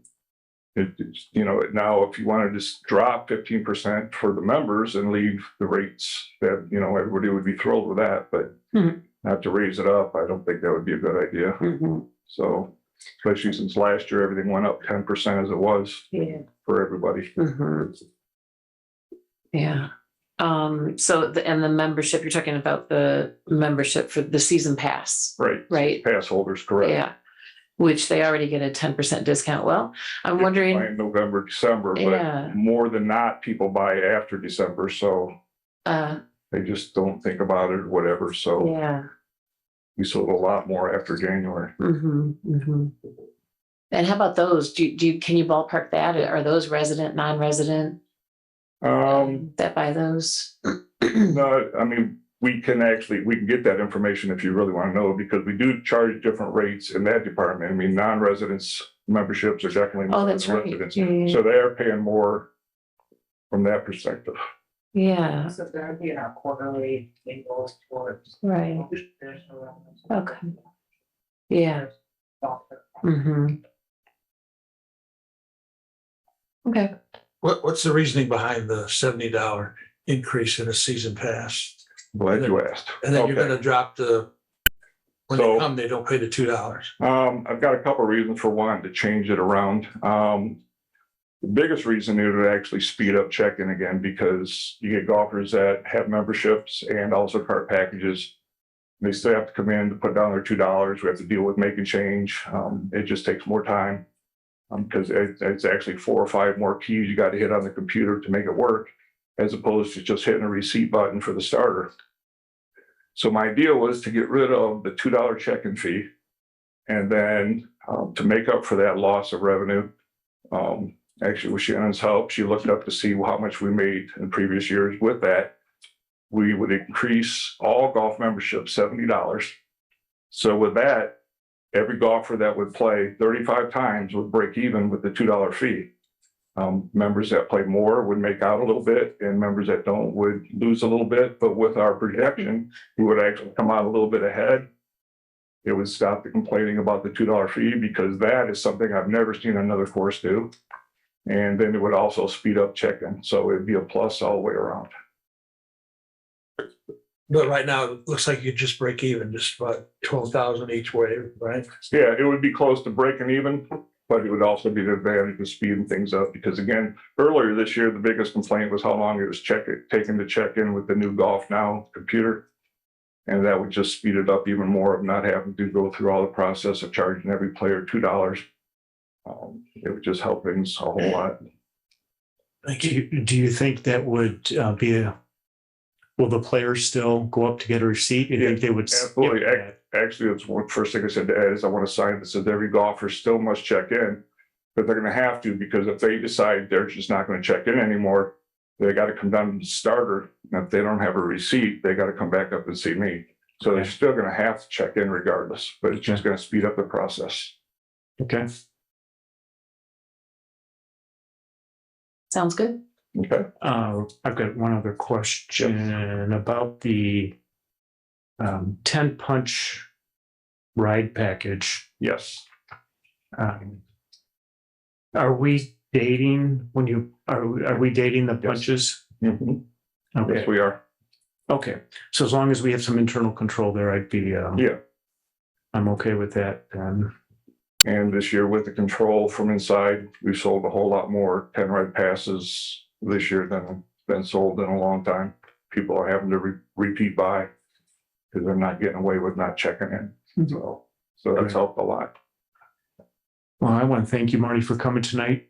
Speaker 9: if you want to just drop 15% for the members and leave the rates that, everybody would be thrilled with that, but
Speaker 6: Mhm.
Speaker 9: not to raise it up, I don't think that would be a good idea.
Speaker 6: Mhm.
Speaker 9: So, especially since last year, everything went up 10% as it was
Speaker 6: Yeah.
Speaker 9: for everybody.
Speaker 6: Mhm. Yeah. So the membership, you're talking about the membership for the season pass,
Speaker 9: Right.
Speaker 6: right?
Speaker 9: Pass holders, correct.
Speaker 6: Yeah. Which they already get a 10% discount. Well, I'm
Speaker 9: Buy
Speaker 6: wondering,
Speaker 9: in November, December,
Speaker 6: Yeah.
Speaker 9: but more than not, people buy after December, so they just don't think about it or whatever, so
Speaker 6: yeah.
Speaker 9: we sold a lot more after January.
Speaker 6: And how about those? Can you ballpark that? Are those resident, non-resident that buy those?
Speaker 9: No, I mean, we can get that information if you really want to know, because we do charge different rates in that department. I mean, non-residents memberships are definitely
Speaker 6: Oh,
Speaker 9: more
Speaker 6: that's
Speaker 9: than
Speaker 6: right.
Speaker 9: residents.
Speaker 6: Yeah.
Speaker 9: So they are paying more from that perspective.
Speaker 6: Yeah,
Speaker 4: So that would be in our quarterly tables towards.
Speaker 6: right. Okay. Yeah. Okay.
Speaker 7: What's the reasoning behind the $70 increase in a season pass?
Speaker 9: Glad you asked.
Speaker 7: And then you're
Speaker 9: Okay.
Speaker 7: gonna drop when
Speaker 9: So-
Speaker 7: they come, they don't pay the $2.
Speaker 9: I've got a couple of reasons for wanting to change it around. The biggest reason it would actually speed up check-in again, because you get golfers that have memberships and also cart packages. They still have to come in to put down their $2. We have to deal with making change. It just takes more time. Because it's actually 4 or 5 more keys you got to hit on the computer to make it work, as opposed to just hitting a receipt button for the starter. So my idea was to get rid of the $2 check-in fee. And then to make up for that loss of revenue, actually with Shannon's help, she looked up to see how much we made in previous years. With that, we would increase all golf memberships $70. So with that, every golfer that would play 35 times would break even with the $2 fee. Members that play more would make out a little bit, and members that don't would lose a little bit. But with our projection, we would actually come out a little bit ahead. It would stop the complaining about the $2 fee, because that is something I've never seen another course do. And then it would also speed up check-in. So it'd be a plus all the way around.
Speaker 10: But right now, it looks like you just break even, just about 12,000 each way, right?
Speaker 9: Yeah, it would be close to breaking even, but it would also be the advantage of speeding things up. Because again, earlier this year, the biggest complaint was how long it was taking to check in with the new Golf Now computer. And that would just speed it up even more of not having to go through all the process of charging every player $2. It would just help things a whole lot.
Speaker 2: Do you think that would will the players still go up to get a receipt? You think they would?
Speaker 9: Absolutely. Actually, it's one first thing I said to Ed is I want a sign that says every golfer still must check in, but they're going to have to, because if they decide they're just not going to check in anymore, they got to come down to the starter. And if they don't have a receipt, they got to come back up and see me. So they're still going to have to check in regardless, but it's just going to speed up the process.
Speaker 2: Okay.
Speaker 6: Sounds good.
Speaker 9: Okay.
Speaker 2: I've got one other question about the 10 punch ride package.
Speaker 9: Yes.
Speaker 2: Are we dating when you are we dating the punches?
Speaker 9: Mhm.
Speaker 2: Okay.
Speaker 9: Yes, we are.
Speaker 2: Okay. So as long as we have some internal control there, I'd be
Speaker 9: Yeah.
Speaker 2: I'm okay with that.
Speaker 9: And this year with the control from inside, we sold a whole lot more 10 ride passes this year than have been sold in a long time. People are having to repeat buy because they're not getting away with not checking in. So that's helped a lot.
Speaker 2: Well, I want to thank you, Marty, for coming tonight,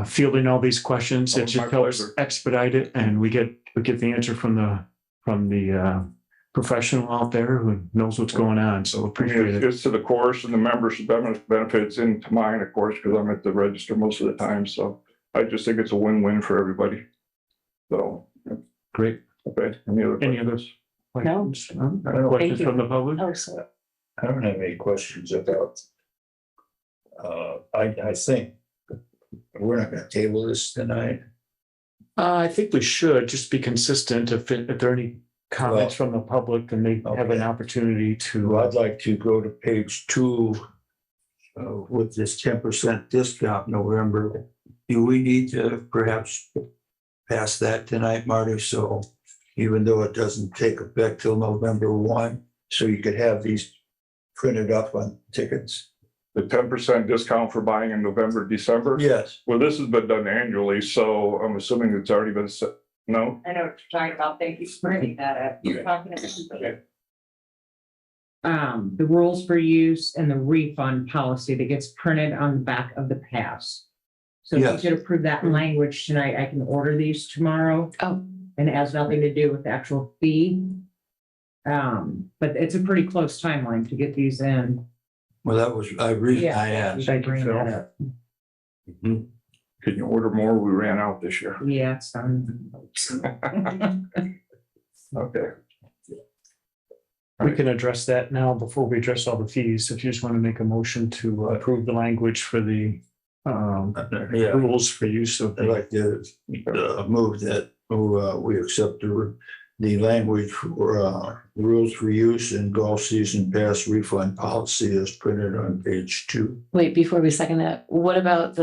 Speaker 2: fielding all these questions.
Speaker 9: Oh,
Speaker 2: It just
Speaker 9: my
Speaker 2: helps
Speaker 9: pleasure.
Speaker 2: expedite it, and we get the answer from the professional out there who knows what's going on. So appreciate it.
Speaker 9: It's to the course and the members benefits into mine, of course, because I'm at the register most of the time. So I just think it's a win-win for everybody. So,
Speaker 2: Great.
Speaker 9: okay. Any other questions?
Speaker 2: Questions?
Speaker 7: Thank
Speaker 2: Questions
Speaker 6: you.
Speaker 2: from the public?
Speaker 6: Oh, so
Speaker 7: I don't have any questions about. I think we're not going to table this tonight.
Speaker 2: I think we should just be consistent. If there are any comments from the public, then they have an
Speaker 7: Okay.
Speaker 2: opportunity to.
Speaker 7: I'd like to go to page 2 with this 10% discount November. Do we need to perhaps pass that tonight, Marty? So even though it doesn't take effect till November 1, so you could have these printed up on tickets?
Speaker 9: The 10% discount for buying in November, December?
Speaker 7: Yes.
Speaker 9: Well, this has been done annually, so I'm assuming it's already been set. No?
Speaker 4: I know what you're talking about. Thank you for bringing that up. You're talking about the rules for use and the refund policy that gets printed on the back of the pass. So if
Speaker 7: Yes.
Speaker 4: you could approve that language tonight, I can order these tomorrow.
Speaker 6: Oh.
Speaker 4: And it has nothing to do with the actual fee. But it's a pretty close timeline to get these in.
Speaker 7: Well, that was, I asked.
Speaker 2: Thank you,
Speaker 4: Bring
Speaker 2: Phil.
Speaker 4: that up.
Speaker 9: Can you order more? We ran out this year.
Speaker 4: Yeah, it's done.
Speaker 9: Okay.
Speaker 2: We can address that now before we address all the fees. If you just want to make a motion to approve the language for the
Speaker 7: Yeah,
Speaker 2: rules for use of
Speaker 7: I'd
Speaker 2: the.
Speaker 7: like to move that we accept the language for rules for use and golf season pass refund policy as printed on page 2.
Speaker 6: wait, before we second that, what about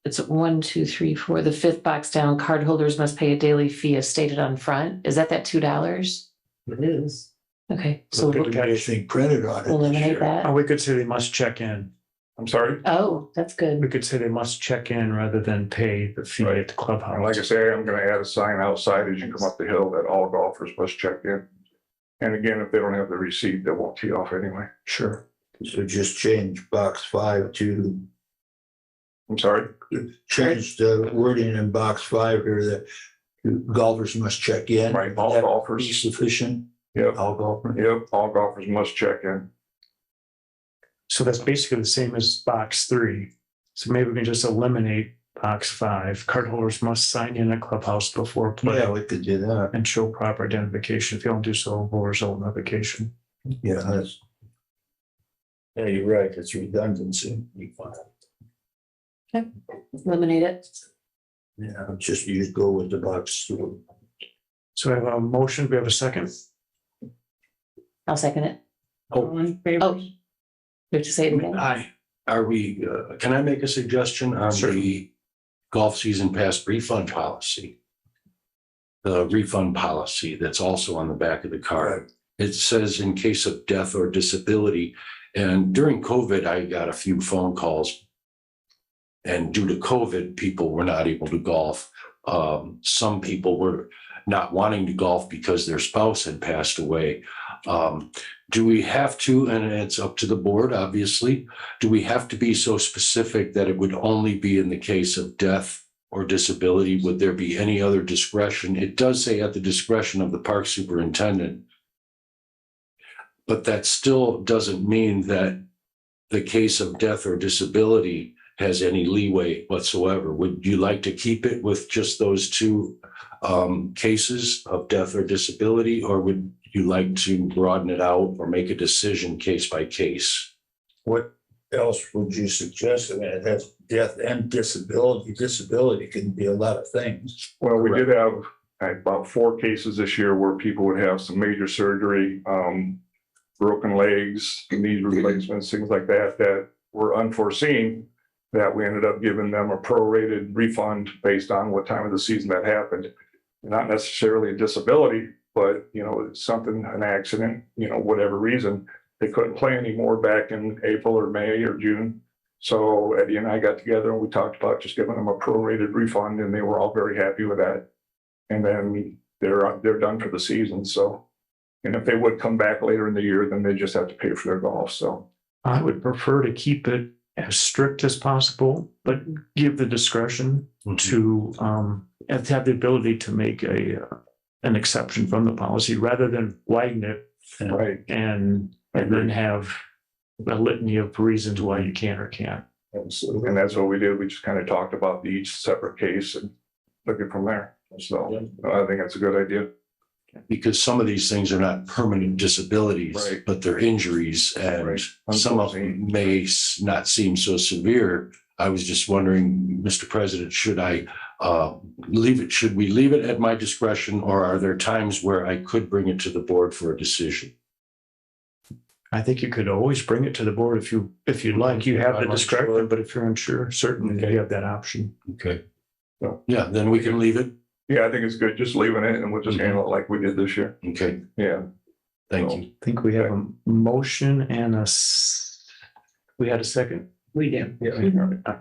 Speaker 6: it's 1, 2, 3, 4, the 5th box down, cardholders must pay a daily fee as stated on front. Is that $2?
Speaker 4: It is.
Speaker 6: Okay,
Speaker 7: So
Speaker 6: so
Speaker 7: look at anything printed on it. this
Speaker 6: eliminate
Speaker 7: year.
Speaker 6: that.
Speaker 2: Oh, we could say they must check in.
Speaker 9: I'm sorry.
Speaker 6: Oh, that's
Speaker 2: We
Speaker 6: good.
Speaker 2: could say they must check in rather than pay the fee at the
Speaker 9: And
Speaker 2: clubhouse.
Speaker 9: like I say, I'm gonna add a sign outside as you come up the hill that all golfers must check in. And again, if they don't have the receipt, they won't tee off anyway.
Speaker 2: Sure.
Speaker 7: So just change box 5 to,
Speaker 9: I'm sorry.
Speaker 7: change the wording in box 5 here that golfers must check in.
Speaker 9: Right, all
Speaker 7: Would that
Speaker 9: golfers.
Speaker 7: be sufficient?
Speaker 9: Yep,
Speaker 7: All golfers?
Speaker 9: yep, all golfers must check in.
Speaker 2: So that's basically the same as box 3. So maybe we can just eliminate box 5. Card holders must sign in a clubhouse before play
Speaker 7: Yeah, we could do that.
Speaker 2: and show proper identification. If you don't do so, we'll result in notification.
Speaker 7: Yeah, that's. Yeah, you're right. It's redundancy.
Speaker 6: Eliminate it.
Speaker 7: Yeah, just you go with the box 2.
Speaker 2: So I have a motion. We have a second.
Speaker 6: I'll second it.
Speaker 4: All in favor?
Speaker 6: Oh. We have to say it again.
Speaker 2: Aye.
Speaker 8: Are we, can I make a suggestion on the golf season pass refund policy? The refund policy that's also on the back of the card. It says in case of death or disability. And during COVID, I got a few phone calls. And due to COVID, people were not able to golf. Some people were not wanting to golf because their spouse had passed away. Do we have to, and it's up to the board, obviously, do we have to be so specific that it would only be in the case of death or disability? Would there be any other discretion? It does say at the discretion of the park superintendent. But that still doesn't mean that the case of death or disability has any leeway whatsoever. Would you like to keep it with just those two cases of death or disability, or would you like to broaden it out or make a decision case by case?
Speaker 7: What else would you suggest? I mean, it has death and disability. Disability can be a lot of things.
Speaker 9: Well, we did have about 4 cases this year where people would have some major surgery, broken legs, knee replacements, things like that, that were unforeseen, that we ended up giving them a prorated refund based on what time of the season that happened. Not necessarily a disability, but, you know, it's something, an accident, you know, whatever reason, they couldn't play anymore back in April or May or June. So Eddie and I got together and we talked about just giving them a prorated refund, and they were all very happy with that. And then they're done for the season. So, and if they would come back later in the year, then they just have to pay for their golf. So
Speaker 2: I would prefer to keep it as strict as possible, but give the discretion to have the ability to make an exception from the policy rather than widen it
Speaker 9: right.
Speaker 2: and then have a litany of reasons why you can or can't.
Speaker 9: And that's what we did. We just kind of talked about each separate case and took it from there. So I think that's a good idea.
Speaker 8: Because some of these things are not permanent disabilities,
Speaker 9: Right.
Speaker 8: but they're injuries, and
Speaker 9: Right.
Speaker 8: some of them may not seem so severe. I was just wondering, Mr. President, should I leave it? Should we leave it at my discretion, or are there times where I could bring it to the board for a decision?
Speaker 2: I think you could always bring it to the board if you'd like. You have the discretion, but if you're unsure, certainly you have that option.
Speaker 8: Okay.
Speaker 9: So-
Speaker 8: Yeah, then we can leave it.
Speaker 9: Yeah, I think it's good just leaving it, and we'll just handle it like we did this year.
Speaker 8: Okay,
Speaker 9: Yeah.
Speaker 8: thank
Speaker 9: So-
Speaker 8: you.
Speaker 2: I think we have a motion and we had a second.
Speaker 4: We do.
Speaker 2: Yeah.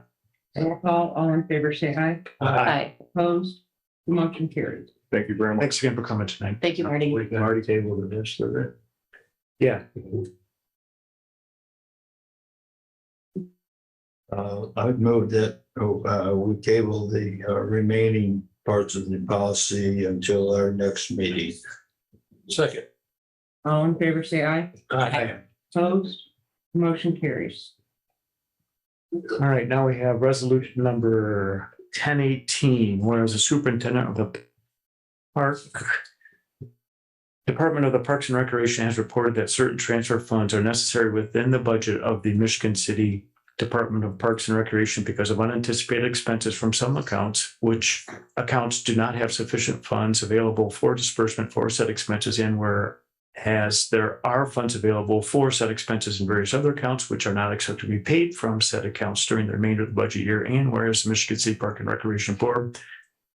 Speaker 4: Roll call, all in favor, say aye.
Speaker 6: Aye.
Speaker 4: Opposed? The motion carries.
Speaker 9: Thank you very much.
Speaker 2: Thanks again for coming tonight.
Speaker 6: Thank you, Marty.
Speaker 7: We can already table the this, so
Speaker 2: Yeah.
Speaker 7: I'd move that we table the remaining parts of the policy until our next meeting.
Speaker 10: Second.
Speaker 4: All in favor, say aye.
Speaker 10: Aye.
Speaker 4: Opposed? The motion carries.
Speaker 2: All right, now we have resolution number 1018, whereas the superintendent of the park Department of the Parks and Recreation has reported that certain transfer funds are necessary within the budget of the Michigan City Department of Parks and Recreation because of unanticipated expenses from some accounts, which accounts do not have sufficient funds available for disbursement for said expenses, and whereas there are funds available for said expenses in various other accounts which are not expected to be paid from said accounts during the remainder of the budget year, and whereas the Michigan City Park and Recreation Board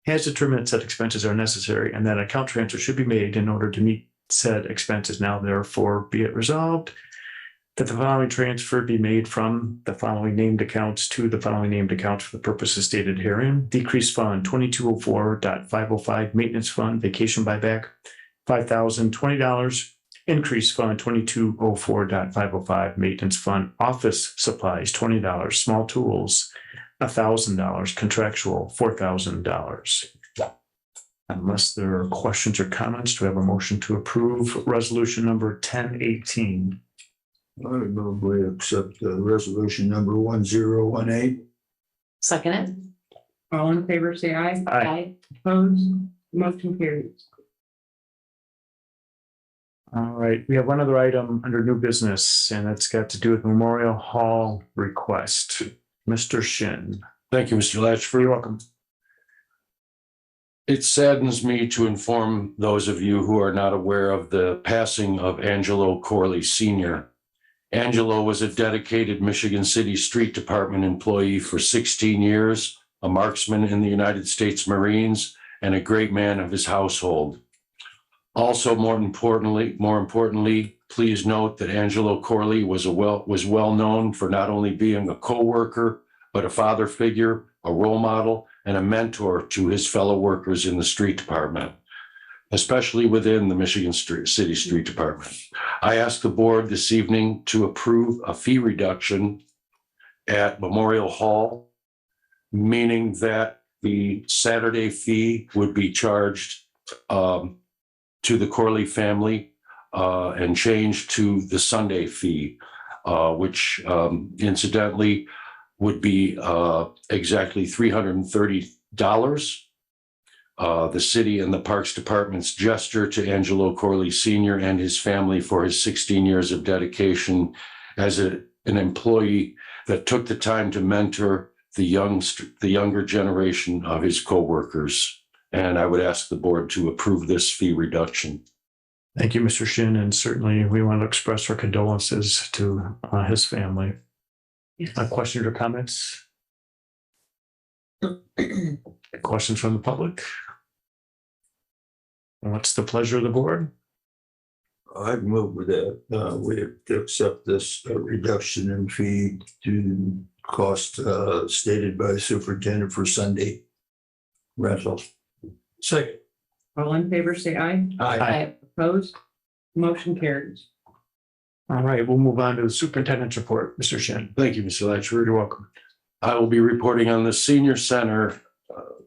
Speaker 2: has determined that said expenses are necessary and that account transfer should be made in order to meet said expenses, now therefore be it resolved that the following transfer be made from the following named accounts to the following named accounts for the purposes stated herein. Decrease fund 2204.505 maintenance fund vacation buyback $5,020. Increase Fund 2204.505, Maintenance Fund, Office Supplies, $20, Small Tools, $1,000, Contractual, $4,000. Unless there are questions or comments, do we have a motion to approve resolution number 1018?
Speaker 7: I move we accept resolution number 1018.
Speaker 6: Second it.
Speaker 4: All in favor, say aye.
Speaker 6: Aye.
Speaker 4: Opposed? Motion carries.
Speaker 2: All right, we have one other item under new business, and that's got to do with Memorial Hall request. Mr. Shin,
Speaker 8: Thank you, Mr. Latchford.
Speaker 2: you're welcome.
Speaker 8: It saddens me to inform those of you who are not aware of the passing of Angelo Corley Sr. Angelo was a dedicated Michigan City Street Department employee for 16 years, a marksman in the United States Marines, and a great man of his household. Also, more importantly, please note that Angelo Corley was well known for not only being a co-worker, but a father figure, a role model, and a mentor to his fellow workers in the street department, especially within the Michigan City Street Department. I ask the board this evening to approve a fee reduction at Memorial Hall, meaning that the Saturday fee would be charged to the Corley family and changed to the Sunday fee, which incidentally would be exactly $330. The city and the Parks Department's gesture to Angelo Corley Sr. and his family for his 16 years of dedication as an employee that took the time to mentor the younger generation of his coworkers. And I would ask the board to approve this fee reduction.
Speaker 2: Thank you, Mr. Shin, and certainly we want to express our condolences to his family. Questions or comments? Questions from the public? What's the pleasure of the board?
Speaker 7: I've moved with that. We accept this reduction in fee to cost stated by the superintendent for Sunday rentals.
Speaker 10: Second.
Speaker 4: All in favor, say aye.
Speaker 6: Aye.
Speaker 4: Opposed? Motion carries.
Speaker 2: All right, we'll move on to the superintendent's report. Mr. Shin,
Speaker 8: Thank you, Mr. Latchford.
Speaker 2: you're welcome.
Speaker 8: I will be reporting on the senior center,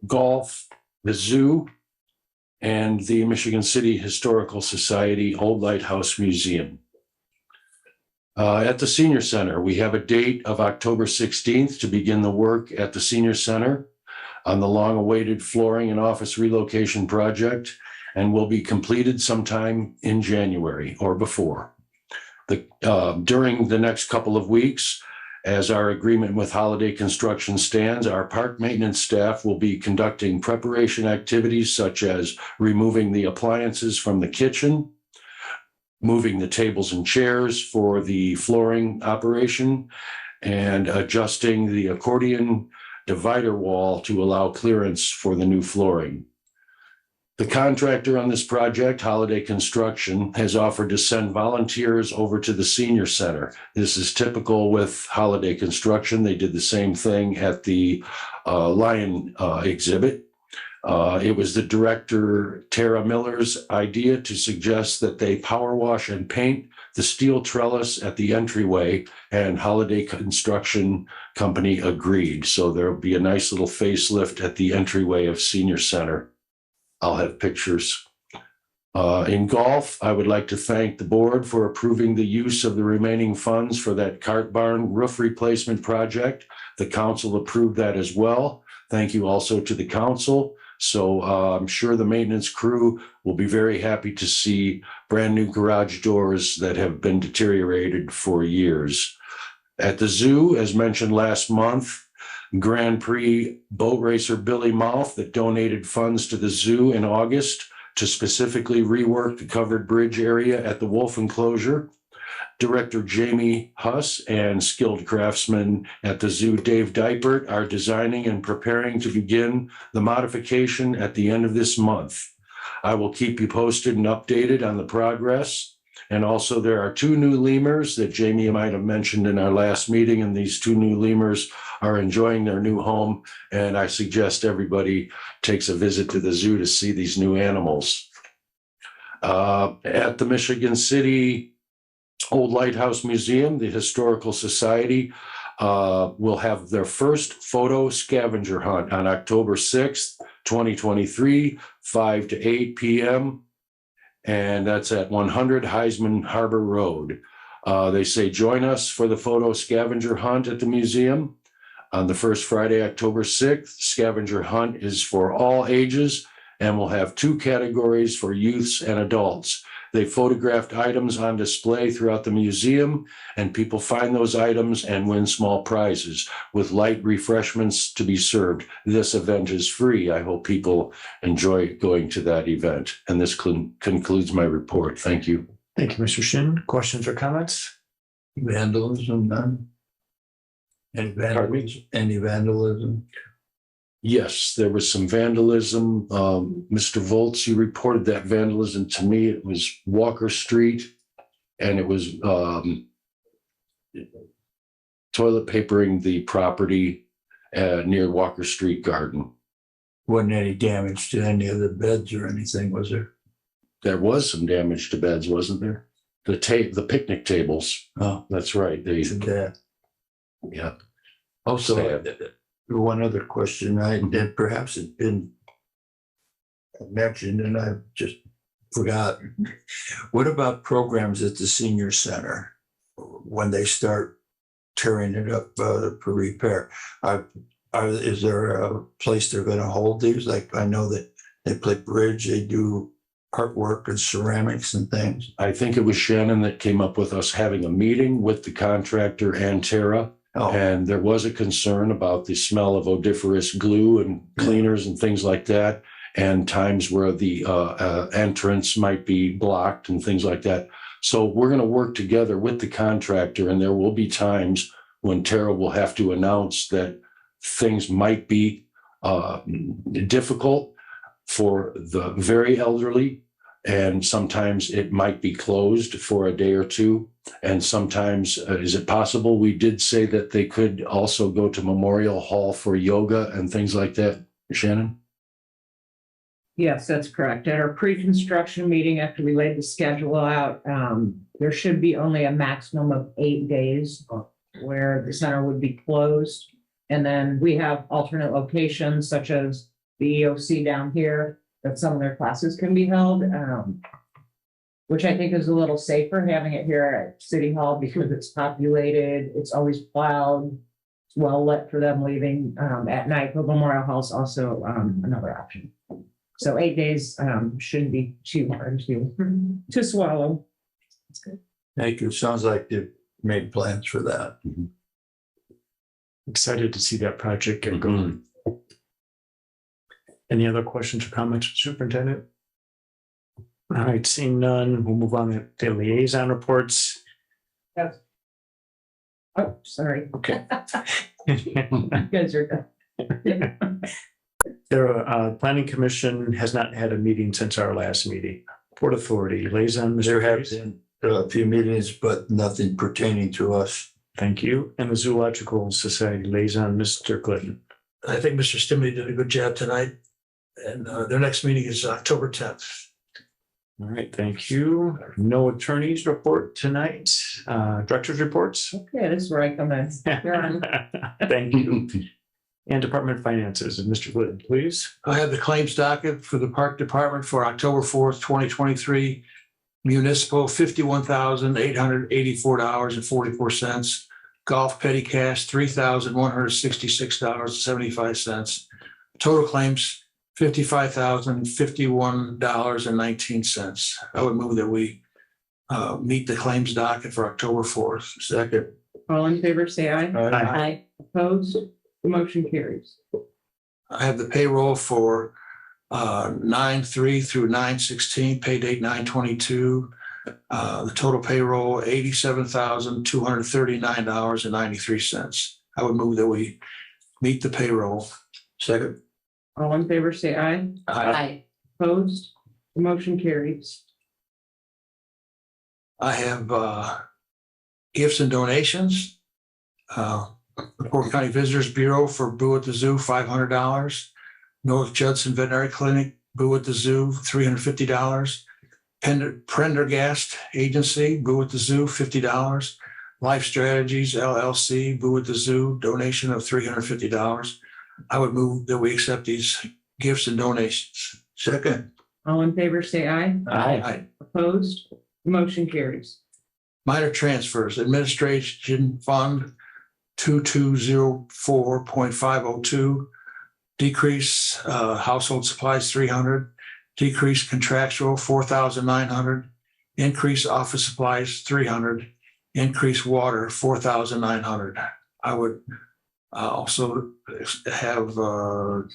Speaker 8: golf, the zoo, and the Michigan City Historical Society Old Lighthouse Museum. At the senior center, we have a date of October 16th to begin the work at the senior center on the long-awaited flooring and office relocation project, and will be completed sometime in January or before. During the next couple of weeks, as our agreement with Holiday Construction stands, our park maintenance staff will be conducting preparation activities such as removing the appliances from the kitchen, moving the tables and chairs for the flooring operation, and adjusting the accordion divider wall to allow clearance for the new flooring. The contractor on this project, Holiday Construction, has offered to send volunteers over to the senior center. This is typical with Holiday Construction. They did the same thing at the Lion exhibit. It was the director, Tara Miller's idea to suggest that they power wash and paint the steel trellis at the entryway, and Holiday Construction Company agreed. So there'll be a nice little facelift at the entryway of senior center. I'll have pictures. In golf, I would like to thank the board for approving the use of the remaining funds for that cart barn roof replacement project. The council approved that as well. Thank you also to the council. So I'm sure the maintenance crew will be very happy to see brand new garage doors that have been deteriorated for years. At the zoo, as mentioned last month, Grand Prix boat racer Billy Mouth that donated funds to the zoo in August to specifically rework the covered bridge area at the Wolf Enclosure. Director Jamie Huss and skilled craftsman at the zoo, Dave Dipert, are designing and preparing to begin the modification at the end of this month. I will keep you posted and updated on the progress. And also there are two new lemurs that Jamie might have mentioned in our last meeting, and these two new lemurs are enjoying their new home. And I suggest everybody takes a visit to the zoo to see these new animals. At the Michigan City Old Lighthouse Museum, the Historical Society will have their first photo scavenger hunt on October 6th, 2023, 5 to 8 p.m. And that's at 100 Heisman Harbor Road. They say, join us for the photo scavenger hunt at the museum. On the first Friday, October 6th, scavenger hunt is for all ages and will have 2 categories for youths and adults. They photographed items on display throughout the museum, and people find those items and win small prizes with light refreshments to be served. This event is free. I hope people enjoy going to that event. And this concludes my report. Thank you.
Speaker 2: Thank you, Mr. Shin. Questions or comments?
Speaker 7: Vandalism, none? Any vandalism? Any vandalism?
Speaker 8: Yes, there was some vandalism. Mr. Volz, you reported that vandalism to me. It was Walker Street, and it was toilet papering the property near Walker Street Garden.
Speaker 7: Wasn't any damage to any of the beds or anything, was there?
Speaker 8: There was some damage to beds, wasn't there? The picnic tables.
Speaker 7: Oh,
Speaker 8: That's right. They,
Speaker 7: to that.
Speaker 8: yeah.
Speaker 7: Also,
Speaker 8: Sad.
Speaker 7: one other question, that perhaps had been mentioned and I've just forgotten. What about programs at the senior center when they start tearing it up for repair? Is there a place they're going to hold these? Like, I know that they play bridge, they do artwork and ceramics and things.
Speaker 8: I think it was Shannon that came up with us having a meeting with the contractor and Tara.
Speaker 7: Oh,
Speaker 8: And there was a concern about the smell of odoriferous glue and cleaners and things like that, and times where the entrance might be blocked and things like that. So we're going to work together with the contractor, and there will be times when Tara will have to announce that things might be difficult for the very elderly, and sometimes it might be closed for a day or two. And sometimes, is it possible? We did say that they could also go to Memorial Hall for yoga and things like that, Shannon?
Speaker 4: Yes, that's correct. At our pre-construction meeting, after we laid the schedule out, there should be only a maximum of 8 days where the center would be closed. And then we have alternate locations such as the EOC down here, that some of their classes can be held, which I think is a little safer having it here at City Hall because it's populated, it's always plowed, it's well lit for them leaving at night, but Memorial Hall is also another option. So 8 days shouldn't be too hard to swallow. That's good.
Speaker 7: thank you. Sounds like they've made plans for that.
Speaker 2: Excited to see that project get going. Any other questions or comments, Superintendent? All right, seeing none, we'll move on to liaison reports.
Speaker 4: Oh, sorry.
Speaker 2: Okay.
Speaker 4: You guys are done.
Speaker 2: The Planning Commission has not had a meeting since our last meeting. Port Authority liaison,
Speaker 7: There
Speaker 2: Mr.
Speaker 7: have
Speaker 2: Hayes.
Speaker 7: been a few meetings, but nothing pertaining to us.
Speaker 2: Thank you. And the Zoological Society liaison, Mr. Clinton.
Speaker 10: I think Mr. Stimley did a good job tonight. And their next meeting is October 10th.
Speaker 2: All right, thank you. No attorneys report tonight. Directors reports.
Speaker 4: Okay, this is where I come in. You're on.
Speaker 2: Thank you. And Department of Finances, and Mr. Glidden, please.
Speaker 10: I have the claims docket for the Park Department for October 4th, 2023. Municipal, $51,884.44. Golf petty cash, $3,166.75. Total claims, $55,051.19. I would move that we meet the claims docket for October 4th.
Speaker 7: Second.
Speaker 4: All in favor, say aye.
Speaker 6: Aye.
Speaker 4: Opposed? The motion carries.
Speaker 10: I have the payroll for 9/3 through 9/16, pay date 9/22. The total payroll, $87,239.93. I would move that we meet the payroll.
Speaker 7: Second.
Speaker 4: All in favor, say aye.
Speaker 6: Aye.
Speaker 4: Opposed? The motion carries.
Speaker 10: I have gifts and donations. Port County Visitors Bureau for Boo at the Zoo, $500. North Judson Veterinary Clinic, Boo at the Zoo, $350. Prendergast Agency, Boo at the Zoo, $50. Life Strategies LLC, Boo at the Zoo, donation of $350. I would move that we accept these gifts and donations.
Speaker 7: Second.
Speaker 4: All in favor, say aye.
Speaker 10: Aye.
Speaker 4: Opposed? Motion carries.
Speaker 10: Minor transfers, Administration Fund 2204.502, decrease household supplies 300, decrease contractual 4,900, increase office supplies 300, increase water 4,900. I would also have the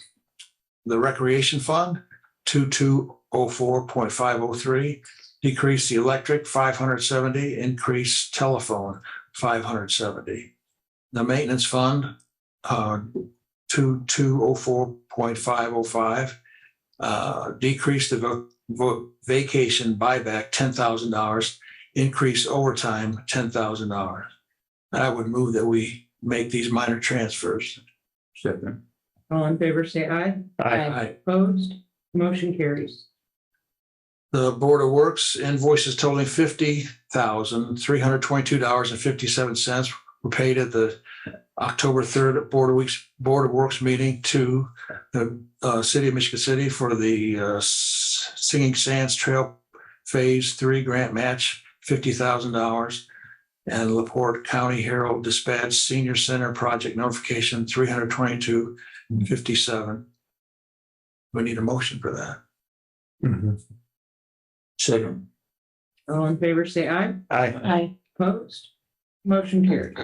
Speaker 10: Recreation Fund 2204.503, decrease the electric 570, increase telephone 570. The Maintenance Fund 2204.505, decrease the vacation buyback $10,000, increase overtime $10,000. I would move that we make these minor transfers.
Speaker 7: Second.
Speaker 4: All in favor, say aye.
Speaker 10: Aye.
Speaker 4: Opposed? Motion carries.
Speaker 10: The Board of Works invoices totaling $50,322.57 were paid at the October 3rd Board of Works meeting to the City of Michigan City for the Singing Sands Trail Phase 3 grant match, $50,000. And LaPorte County Herald Dispatch Senior Center project notification, $322.57. We need a motion for that.
Speaker 7: Second.
Speaker 4: All in favor, say aye.
Speaker 6: Aye.
Speaker 4: Opposed? Motion carries.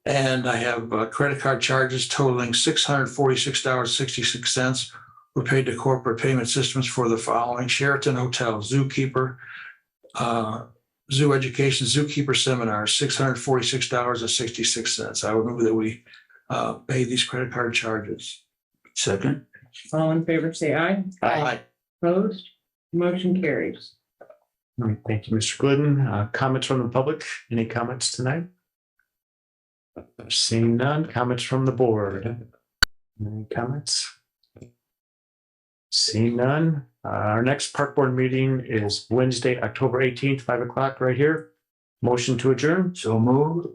Speaker 10: And I have credit card charges totaling $646.66 were paid to corporate payment systems for the following: Sheraton Hotel, Zookeeper, Zoo Education, Zookeeper Seminars, $646.66. I would move that we pay these credit card charges.
Speaker 7: Second.
Speaker 4: All in favor, say aye.
Speaker 10: Aye.
Speaker 4: Opposed? Motion carries.
Speaker 2: All right, thank you, Mr. Glidden. Comments from the public? Any comments tonight? Seeing none. Comments from the board? Any comments? Seeing none. Our next park board meeting is Wednesday, October 18th, 5 o'clock, right here. Motion to adjourn.
Speaker 7: So moved.